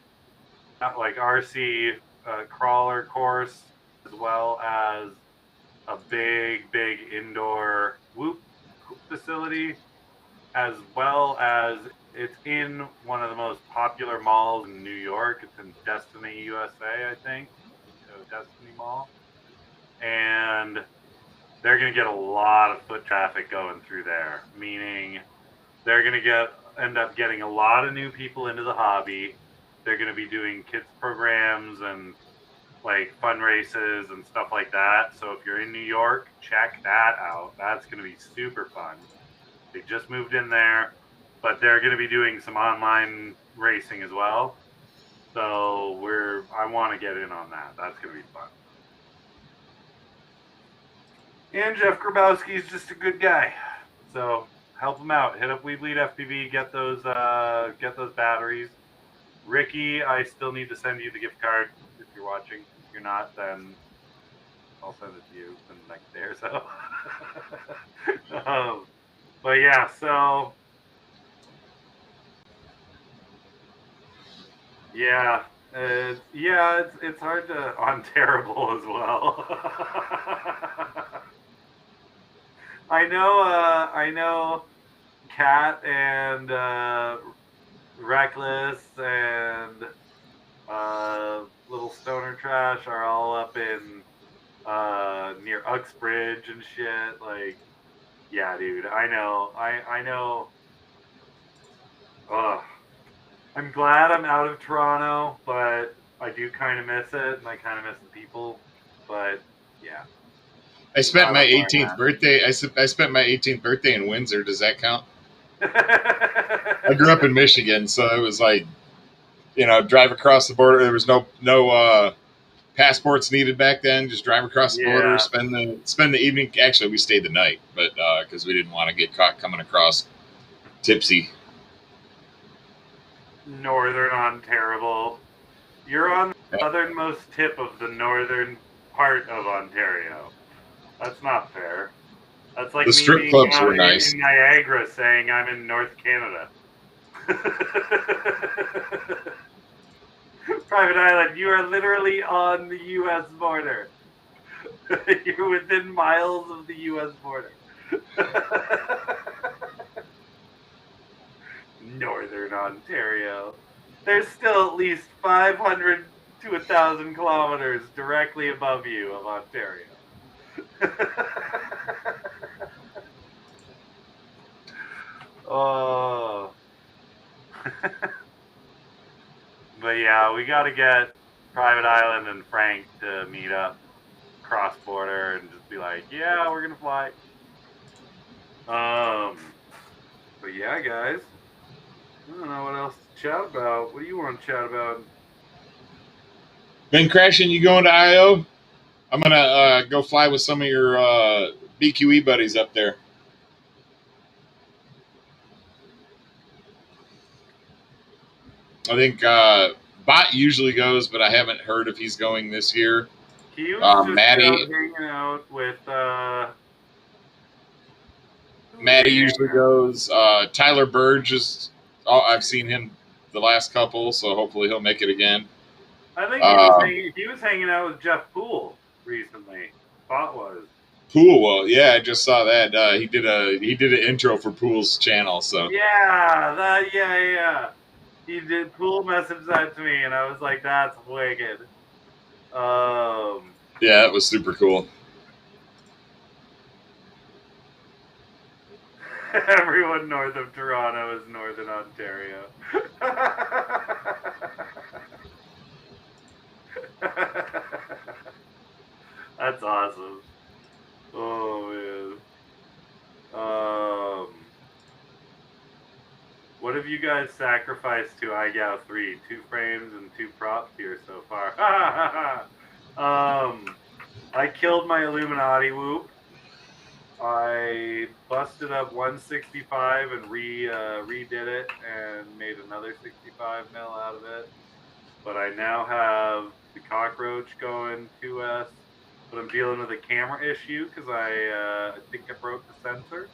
like RC crawler course, as well as a big indoor whoop facility, as well as it's in one of the most popular malls in New York. It's in Destiny, USA, I think. Destiny Mall. And they're going to get a lot of foot traffic going through there, meaning they're going to end up getting a lot of new people into the hobby. They're going to be doing kids programs and like fun races and stuff like that. So if you're in New York, check that out. That's going to be super fun. They just moved in there, but they're going to be doing some online racing as well. So I want to get in on that. That's going to be fun. And Jeff Grabowski's just a good guy. So help him out. Hit up We Bleed FPV. Get those batteries. Ricky, I still need to send you the gift card if you're watching. If you're not, then I'll send it to you in the next day or so. But yeah, so it's hard to on terrible as well. I know Cat and Reckless and Little Stoner Trash are all up in near Uxbridge and shit. Like, yeah, dude, I know. I'm glad I'm out of Toronto, but I do kind of miss it, and I kind of miss the people. But yeah, I spent my 18th birthday. I spent my 18th birthday in Windsor. Does that count? I grew up in Michigan, so it was like, drive across the border. There was no passports needed back then. Just drive across the border, spend the evening. Actually, we stayed the night, but because we didn't want to get caught coming across tipsy. Northern Ontario. You're on the southernmost tip of the northern part of Ontario. That's not fair. That's like The me strip being clubs out were nice. in Niagara saying I'm in North Canada. Private Island, you are literally on the U.S. border. You're within miles of the U.S. border. Northern Ontario. There's still at least 500 to 1,000 kilometers directly above you of Ontario. Oh. But yeah, we got to get Private Island and Frank to meet up cross border and just be like, yeah, we're gonna fly. But yeah, guys, I don't know what else to chat about. What do you want to chat about? Been crashing. You going to IO? I'm gonna go fly with some of your BQE buddies up there. I think Bot usually goes, but I haven't heard if he's going this year. He was just Maddie, out hanging out with. Maddie usually goes. Tyler Burge is. Oh, I've seen him the last couple, so hopefully he'll make it again. I think he was hanging out with Jeff Poole recently. Bot was. Poole, well, yeah, I just saw that. He did an intro for Poole's channel, so Yeah. He did. Poole messaged that to me, and I was like, "That's wicked." yeah, that was super cool. Everyone north of Toronto is Northern Ontario. That's awesome. Oh man. What have you guys sacrificed to IGAO 3? 2 frames and 2 props here so far. I killed my Illuminati whoop. I busted up 165 and redid it and made another 65 mil out of it. But I now have the cockroach going 2S. But I'm dealing with a camera issue because I think I broke the sensor.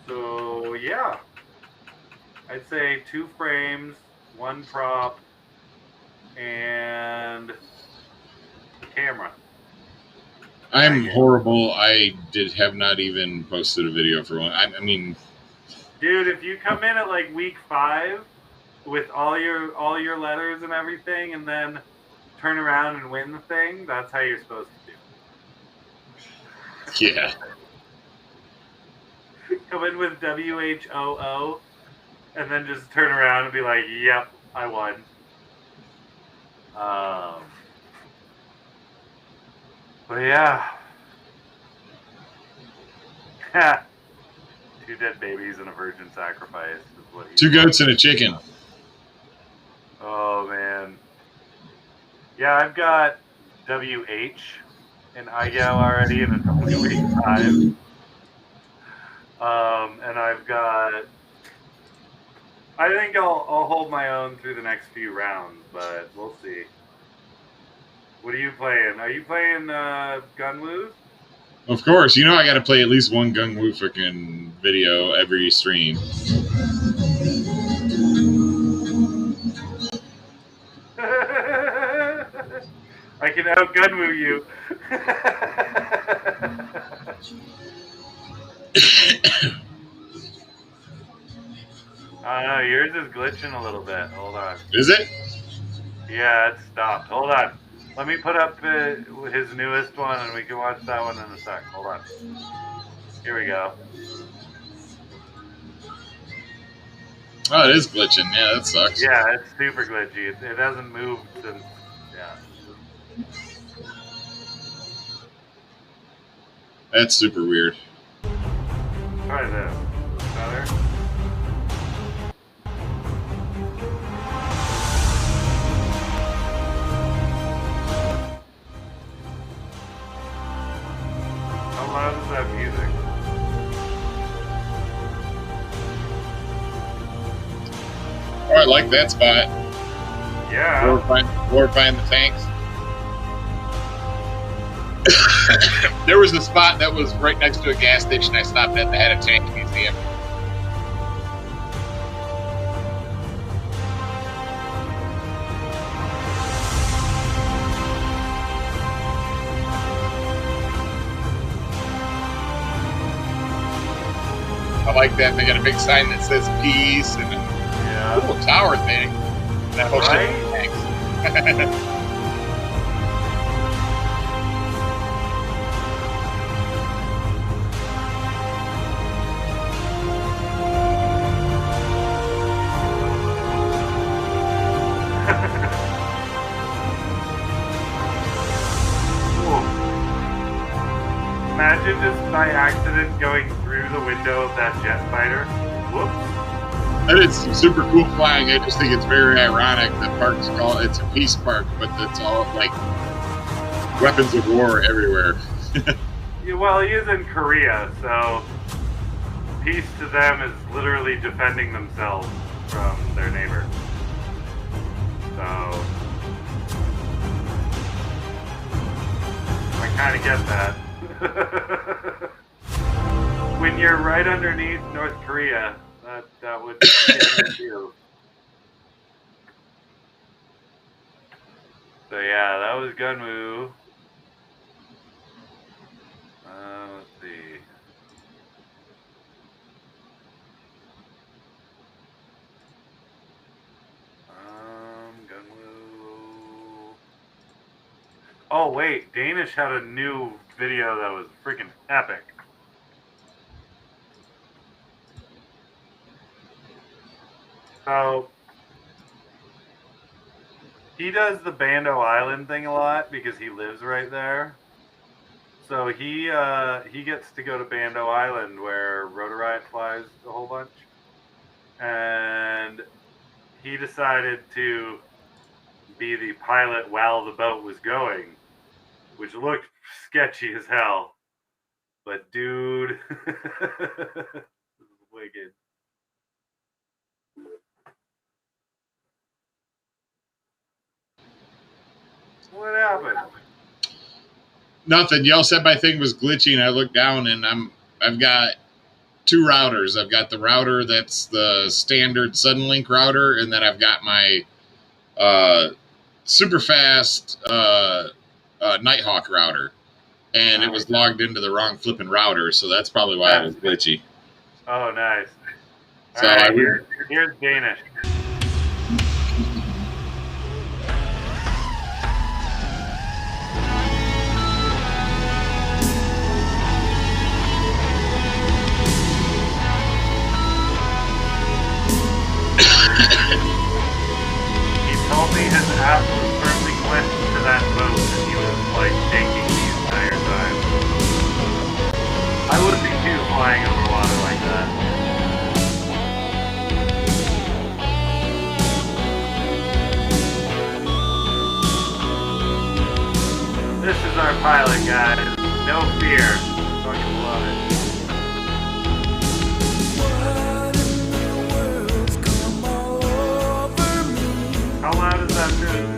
So yeah, I'd say 2 frames, 1 prop, and the camera. I'm horrible. I have not even posted a video for one. I mean, dude, if you come in at like week 5 with all your letters and everything, and then turn around and win the thing, that's how you're supposed to do. Yeah. Come in with WHOO, and then just turn around and be like, "Yep, I won." But yeah. 2 dead babies and a virgin sacrifice is what 2 goats and a chicken. Oh man. Yeah, I've got WH in IGAO already, and it's only week 5. And I've got. I think I'll hold my own through the next few rounds, but we'll see. What are you playing? Are you playing Gunwoo? Of course, you know I got to play at least one Gunwoo freaking video every stream. I can out Gunwoo you. Oh, yours is glitching a little bit. Hold on. Is it? Yeah, it stopped. Hold on. Let me put up his newest one, and we can watch that one in a sec. Hold on. Here we go. Oh, it is glitching. Yeah, that sucks. Yeah, it's super glitchy. It hasn't moved since. Yeah. That's super weird. Try this. Better? How loud is that music? I like that spot. Yeah. Glorifying the tanks. There was a spot that was right next to a gas station I stopped at that had a tank museum. I like that. They got a big sign that says peace and a little tower thing. That whole shit. Thanks. Imagine just by accident going through the window of that jet fighter. Whoops. That is some super cool flying. I just think it's very ironic that park's called, it's a peace park, but it's all like weapons of war everywhere. Yeah, well, he is in Korea, so peace to them is literally defending themselves from their neighbor. So I kind of get that. When you're right underneath North Korea, that would get me too. So yeah, that was Gunwoo. Let's see. Gunwoo. Oh wait, Danish had a new video that was freaking epic. So he does the Bando Island thing a lot because he lives right there. So he gets to go to Bando Island where Rotor Riot flies a whole bunch, and he decided to be the pilot while the boat was going, which looked sketchy as hell. But dude, this is wicked. What happened? Nothing. Y'all said my thing was glitchy, and I looked down, and I've got two routers. I've got the router that's the standard Suddenlink router, and then I've got my super fast Nighthawk router, and it was logged into the wrong flipping router, so that's probably why it was glitchy. Oh, nice. So all right, here's Danish. He told me his ass was firmly clenched to that boat and he was like shaking the entire time. I would be too flying over water like that. This is our pilot, guys. No fear. Fucking love it. How loud is that music?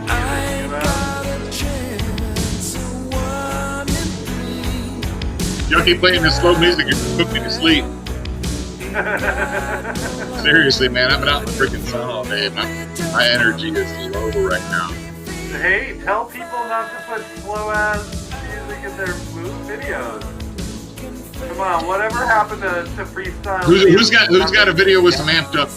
Y'all keep playing this slow music and put me to sleep. Seriously, man, I've been out in the freaking sun all day. My energy is low right now. Hey, tell people not to put slow-ass music in their videos. Come on, whatever happened to freestyle? Who's got a video with some amped up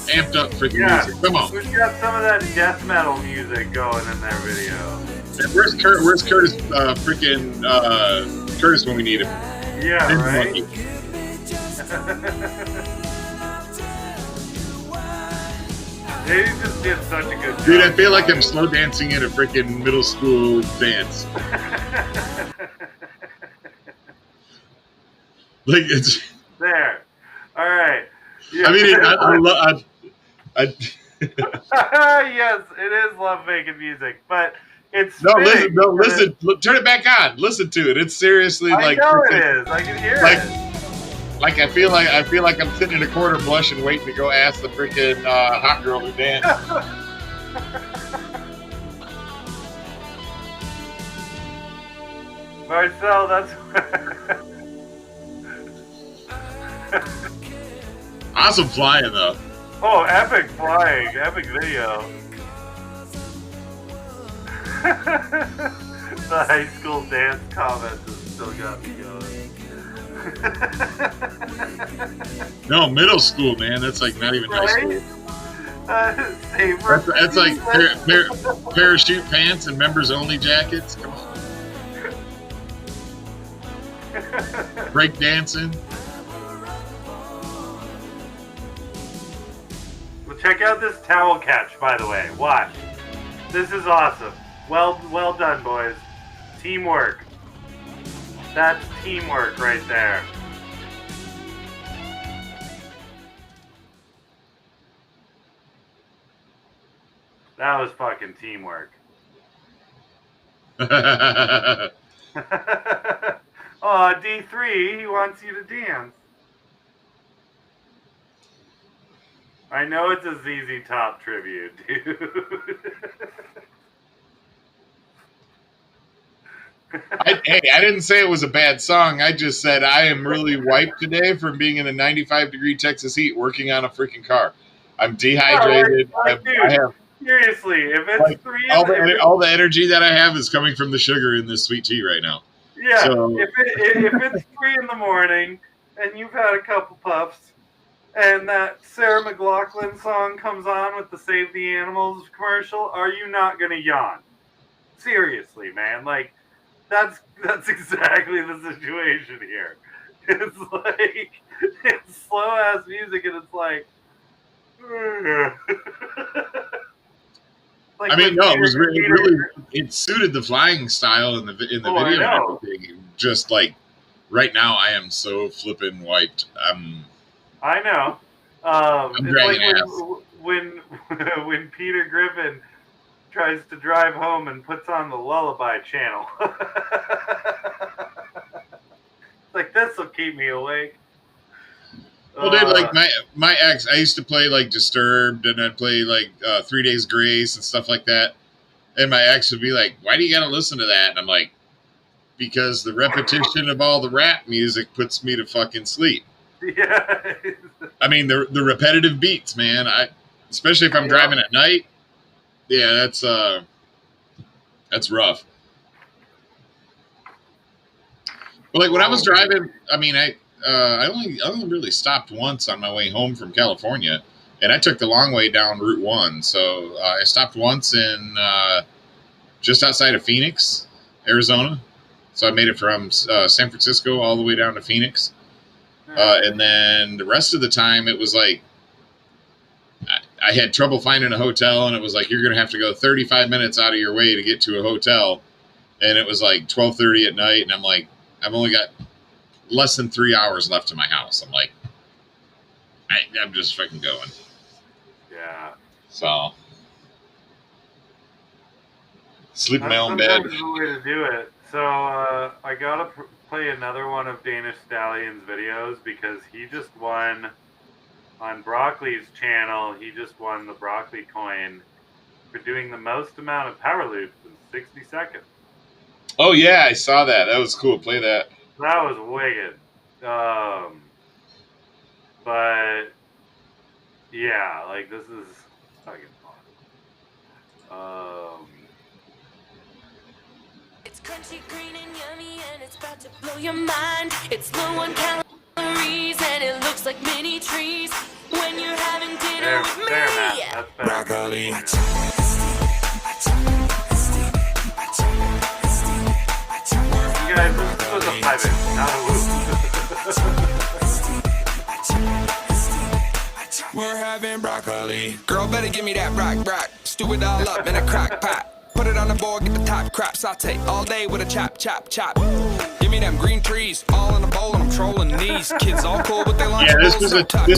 freaking music? Come on. Who's got some of that death metal music going in their video? And where's Curtis? Curtis when we need him. Yeah, right. They just did such a good job. Dude, I feel like I'm slow dancing in a freaking middle school dance. Like it's there. All right. Yeah. I mean, I yes, it is love making music, but it's listen, turn it back on. Listen to it. It's seriously like I know it is. I can hear it. Like I feel like I'm sitting in a corner blushing, waiting to go ask the freaking hot girl to dance. Marcel, that's Awesome flying though. oh, epic flying, epic video. The high school dance comment has still got me going. No, middle school, man. That's like not even high school. That's like parachute pants and members only jackets. Come on. Break dancing. Well, check out this towel catch, by the way. Watch. This is awesome. Well done, boys. Teamwork. That's teamwork right there. That was fucking teamwork. Oh, D3, he wants you to dance. I know it's a ZZ Top tribute, dude. I didn't say it was a bad song. I just said I am really wiped today from being in the 95-degree Texas heat working on a freaking car. I'm dehydrated. I have seriously, if it's like, 3 all the energy that I have is coming from the sugar in this sweet tea right now. Yeah, so, if it's 3 in the morning and you've had a couple puffs and that Sarah McLachlan song comes on with the Save the Animals commercial, are you not gonna yawn? Seriously, man, like that's exactly the situation here. It's like it's slow ass music and it's like like I mean, no, it was really it suited the flying style in the video and everything. Just like right now, I am so flippin' wiped. I know. I'm dragging like ass. when Peter Griffin tries to drive home and puts on the Lullaby channel. Like, this will keep me awake. Well, dude, like my ex, I used to play like Disturbed, and I'd play like 3 Days Grace and stuff like that. And my ex would be like, "Why do you gotta listen to that?" And I'm like, "Because the repetition of all the rap music puts me to fucking sleep." Yeah. I mean, the repetitive beats, man. Especially if I'm driving at night. Yeah, that's rough. But like when I was driving, I mean, I only really stopped once on my way home from California, and I took the long way down Route 1. So I stopped once in just outside of Phoenix, Arizona. So I made it from San Francisco all the way down to Phoenix. And then the rest of the time, it was like I had trouble finding a hotel, and it was like you're going to have to go 35 minutes out of your way to get to a hotel. And it was like 12:30 at night, and I'm like, I've only got less than 3 hours left to my house. I'm like, I'm just fucking going. Yeah. So sleep in my own bed. That's the way to do it. So I gotta play another one of Danish Stallion's videos because he just won on Broccoli's channel. He just won the Broccoli coin for doing the most amount of power loops in 60 seconds. Oh yeah, I saw that. That was cool. Play that. That was wicked. But yeah, like this is fucking fun. It's crunchy, green, and yummy, and it's about to blow your mind. It's low on calories, and it looks like mini trees. When you're having dinner with me, Matt. That's better. broccoli. You guys, this was a 5-inch, not a whoop. We're having broccoli. Girl, better give me that rock. Stew it all up in a crock pot. Put it on the board, get the top crap. Saute all day with a chop. Give me them green trees, all in a bowl, and I'm trolling these kids all cool with their lunch. Yeah, this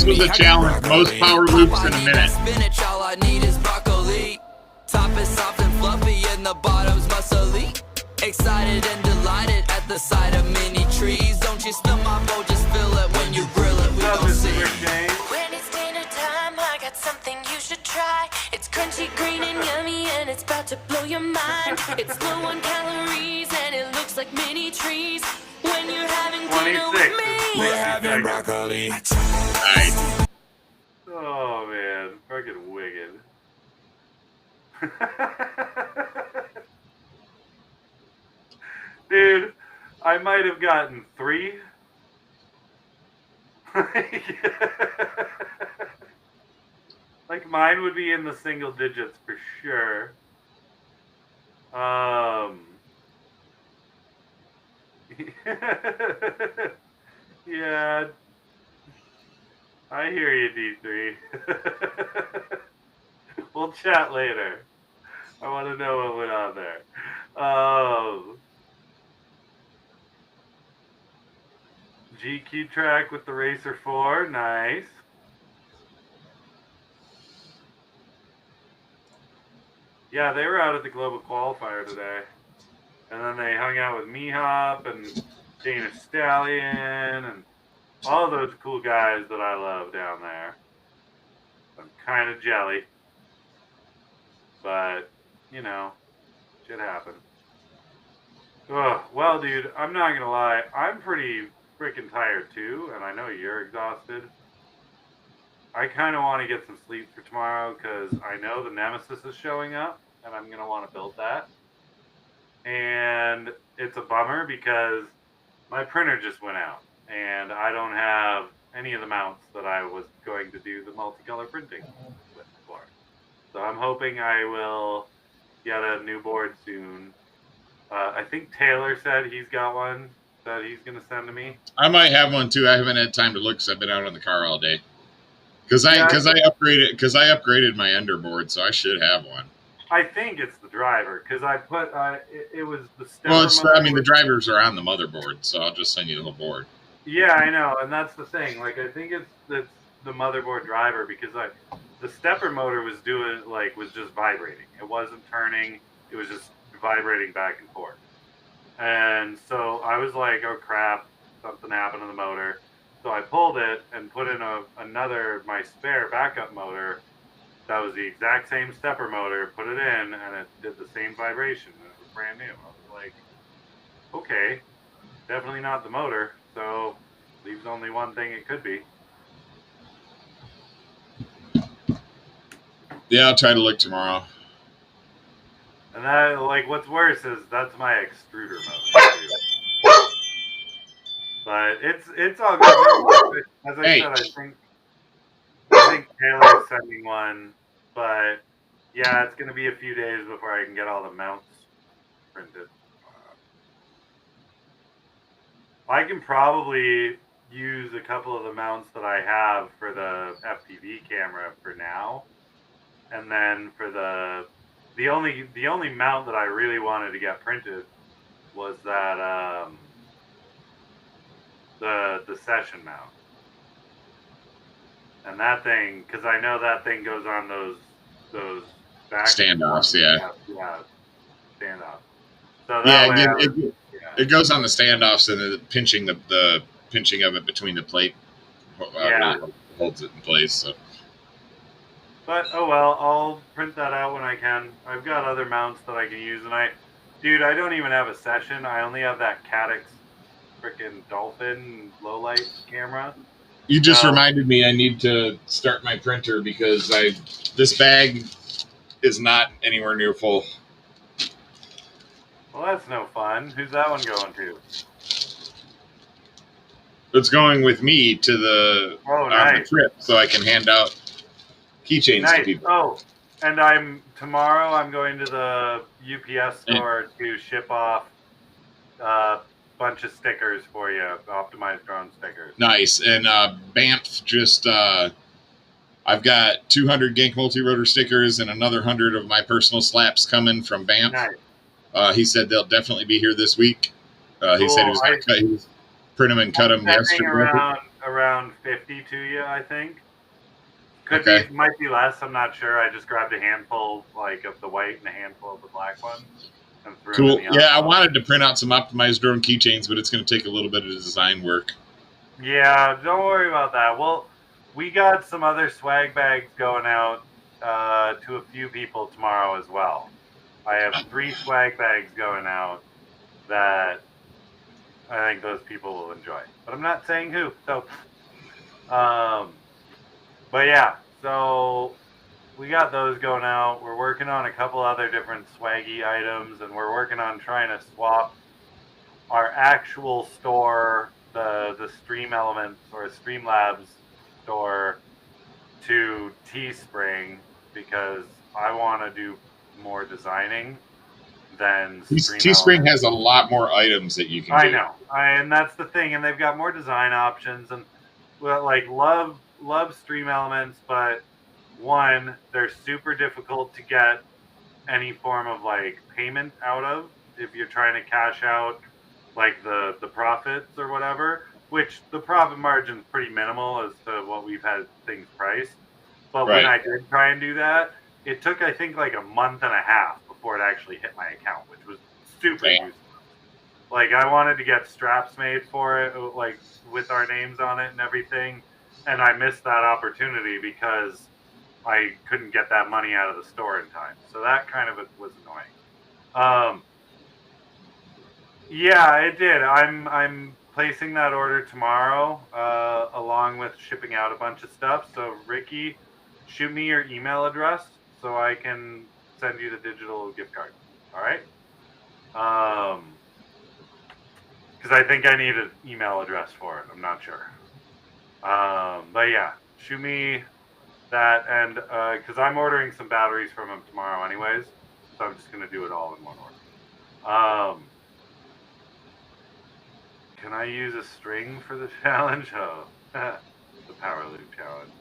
was a challenge. Most power loops in a minute. Spinach, all I need is broccoli. Top is soft and fluffy, and the bottom's muscly. Excited and delighted at the sight of mini trees. Don't you smell my boat, just feel it when you grill it. We What's up, gon' Mr. see. Rick James? When it's dinner time, I got something you should try. It's crunchy, green, and yummy, and it's about to blow your mind. It's low on calories, and it looks like mini trees. When you're having dinner 26 with is me. We're 60 having seconds. broccoli. Nice. Oh man, fucking wicked. Dude, I might have gotten 3. Like mine would be in the single digits for sure. Yeah, I hear you, D3. We'll chat later. I want to know what went on there. GQ track with the Racer 4, nice. Yeah, they were out at the Global Qualifier today. And then they hung out with Mihop and Dana Stallion and all those cool guys that I love down there. I'm kind of jelly. But, you know, shit happens. Ugh, well, dude, I'm not going to lie. I'm pretty freaking tired, too. And I know you're exhausted. I kind of want to get some sleep for tomorrow because I know the Nemesis is showing up. And I'm going to want to build that. And it's a bummer because my printer just went out. And I don't have any of the mounts that I was going to do the multicolor printing with for. So I'm hoping I will get a new board soon. I think Taylor said he's got one that he's going to send to me. I might have one too. I haven't had time to look because I've been out in the car all day. Because I upgraded my underboard, so I should have one. I think it's the driver because I put it was the stepper. Well, the drivers are on the motherboard, so I'll just send you the whole board. Yeah, I know, and that's the thing. Like, I think it's the motherboard driver because the stepper motor was just vibrating. It wasn't turning. It was just vibrating back and forth. And so I was like, oh crap, something happened to the motor. So I pulled it and put in my spare backup motor. That was the exact same stepper motor, put it in, and it did the same vibration. And it was brand new. I was like, okay, definitely not the motor. So leaves only one thing it could be. Yeah, I'll try to look tomorrow. And that, what's worse is that's my extruder motor too. But it's all good. As I said, I think Taylor's sending one, but yeah, it's gonna be a few days before I can get all the mounts printed. I can probably use a couple of the mounts that I have for the FPV camera for now, and then for the only mount that I really wanted to get printed was that the session mount. And that thing, because I know that thing goes on those back standoffs, yeah, standoffs. So that it goes on the standoffs and the pinching the pinching of it between the plate really holds it in place. So. But oh well, I'll print that out when I can. I've got other mounts that I can use, and I don't even have a session. I only have that Caddx freaking Dolphin low light camera. You just reminded me I need to start my printer because this bag is not anywhere near full. Well, that's no fun. Who's that one going to? It's going with me to the the trip so I can hand out keychains to people. Oh, and tomorrow I'm going to the UPS store to ship off bunch of stickers for you, optimized drone stickers. Nice. And Banff just I've got 200 Gank multi-rotor stickers and another 100 of my personal slaps coming from Banff. Nice. He said they'll definitely be here this week. He said he was going to print them and cut them yesterday. Around 50 to you, I think. Might be less. I'm not sure. I just grabbed a handful of the white and a handful of the black ones. and threw Cool. them in the Yeah, I envelope. wanted to print out some optimized drone keychains, but it's going to take a little bit of design work. Yeah, don't worry about that. Well, we got some other swag bags going out to a few people tomorrow as well. I have 3 swag bags going out that I think those people will enjoy. But I'm not saying who. So, but yeah, so we got those going out. We're working on a couple other different swaggy items, and we're working on trying to swap our actual store, the Stream Elements or Streamlabs store, to Teespring, because I want to do more designing than Stream Teespring Elements. has a lot more items that you can I do. know, and that's the thing, and they've got more design options, and well, like love Stream Elements, but one, they're super difficult to get any form of like payment out of if you're trying to cash out like the profits or whatever, which the profit margin's pretty minimal as to what we've had things priced. But when Right. I did try and do that, it took I think like a month and a half before it actually hit my account, which was super Damn. useless. Like I wanted to get straps made for it, like with our names on it and everything, and I missed that opportunity because I couldn't get that money out of the store in time. So that kind of was annoying. Yeah, it did. I'm placing that order tomorrow, along with shipping out a bunch of stuff. So Ricky, shoot me your email address so I can send you the digital gift card. All right. Because I think I need an email address for it. I'm not sure. But yeah, shoot me that, and because I'm ordering some batteries from him tomorrow anyways, so I'm just gonna do it all in one order. Can I use a string for the challenge? Oh, the power loop challenge.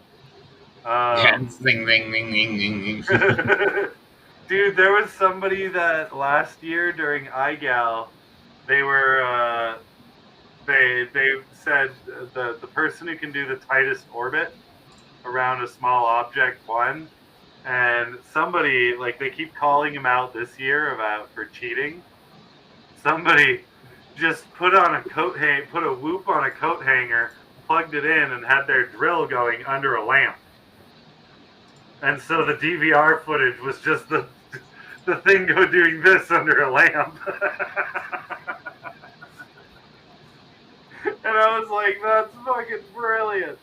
Ding, ding, ding, ding, ding, ding. Dude, there was somebody that last year during iGal, they were they said the person who can do the tightest orbit around a small object won, and somebody, like, they keep calling him out this year for cheating. Somebody just put a whoop on a coat hanger, plugged it in, and had their drill going under a lamp. And so the DVR footage was just the thing doing this under a lamp. And I was like, that's fucking brilliant.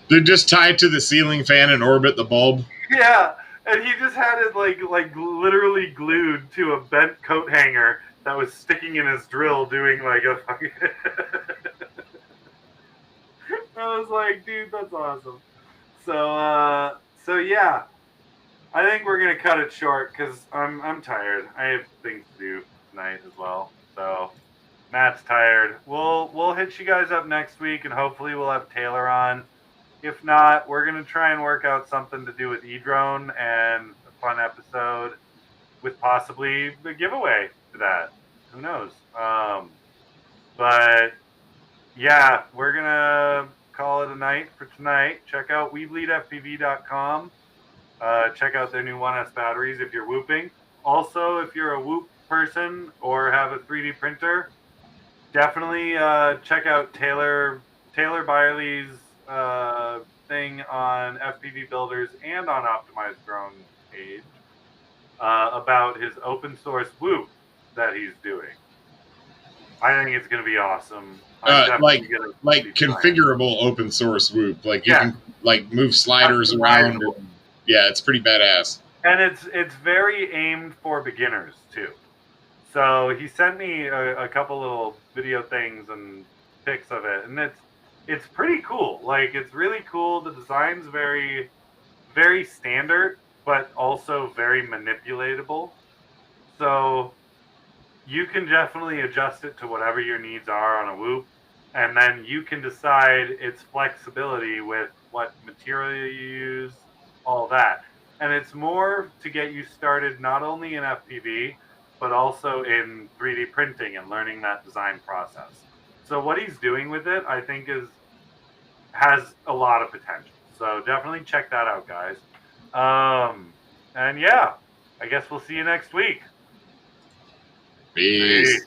They're just tied to the ceiling fan and orbit the bulb. Yeah, and he just had it like literally glued to a bent coat hanger that was sticking in his drill, doing like a fucking. I was like, dude, that's awesome. So yeah, I think we're gonna cut it short because I'm tired. I have things to do tonight as well. So Matt's tired. We'll hit you guys up next week, and hopefully we'll have Taylor on. If not, we're going to try and work out something to do with eDrone and a fun episode with possibly the giveaway to that. Who knows? But yeah, we're going to call it a night for tonight. Check out WeBleedFPV.com. Check out their new 1S batteries if you're whooping. Also, if you're a whoop person or have a 3D printer, definitely check out Taylor Byerly's thing on FPV Builders and on Optimized Drone page about his open source whoop that he's doing. I think it's going to be awesome. Like configurable open source whoop. Like you can like move sliders around. Yeah, it's pretty badass. And it's very aimed for beginners too. So he sent me a couple little video things and pics of it, and it's pretty cool. Like, it's really cool. The design's very, very standard, but also very manipulatable. So you can definitely adjust it to whatever your needs are on a whoop, and then you can decide its flexibility with what material you use, all that. And it's more to get you started not only in FPV, but also in 3D printing and learning that design process. So what he's doing with it, I think, has a lot of potential. So definitely check that out, guys. And yeah, I guess we'll see you next week. Peace.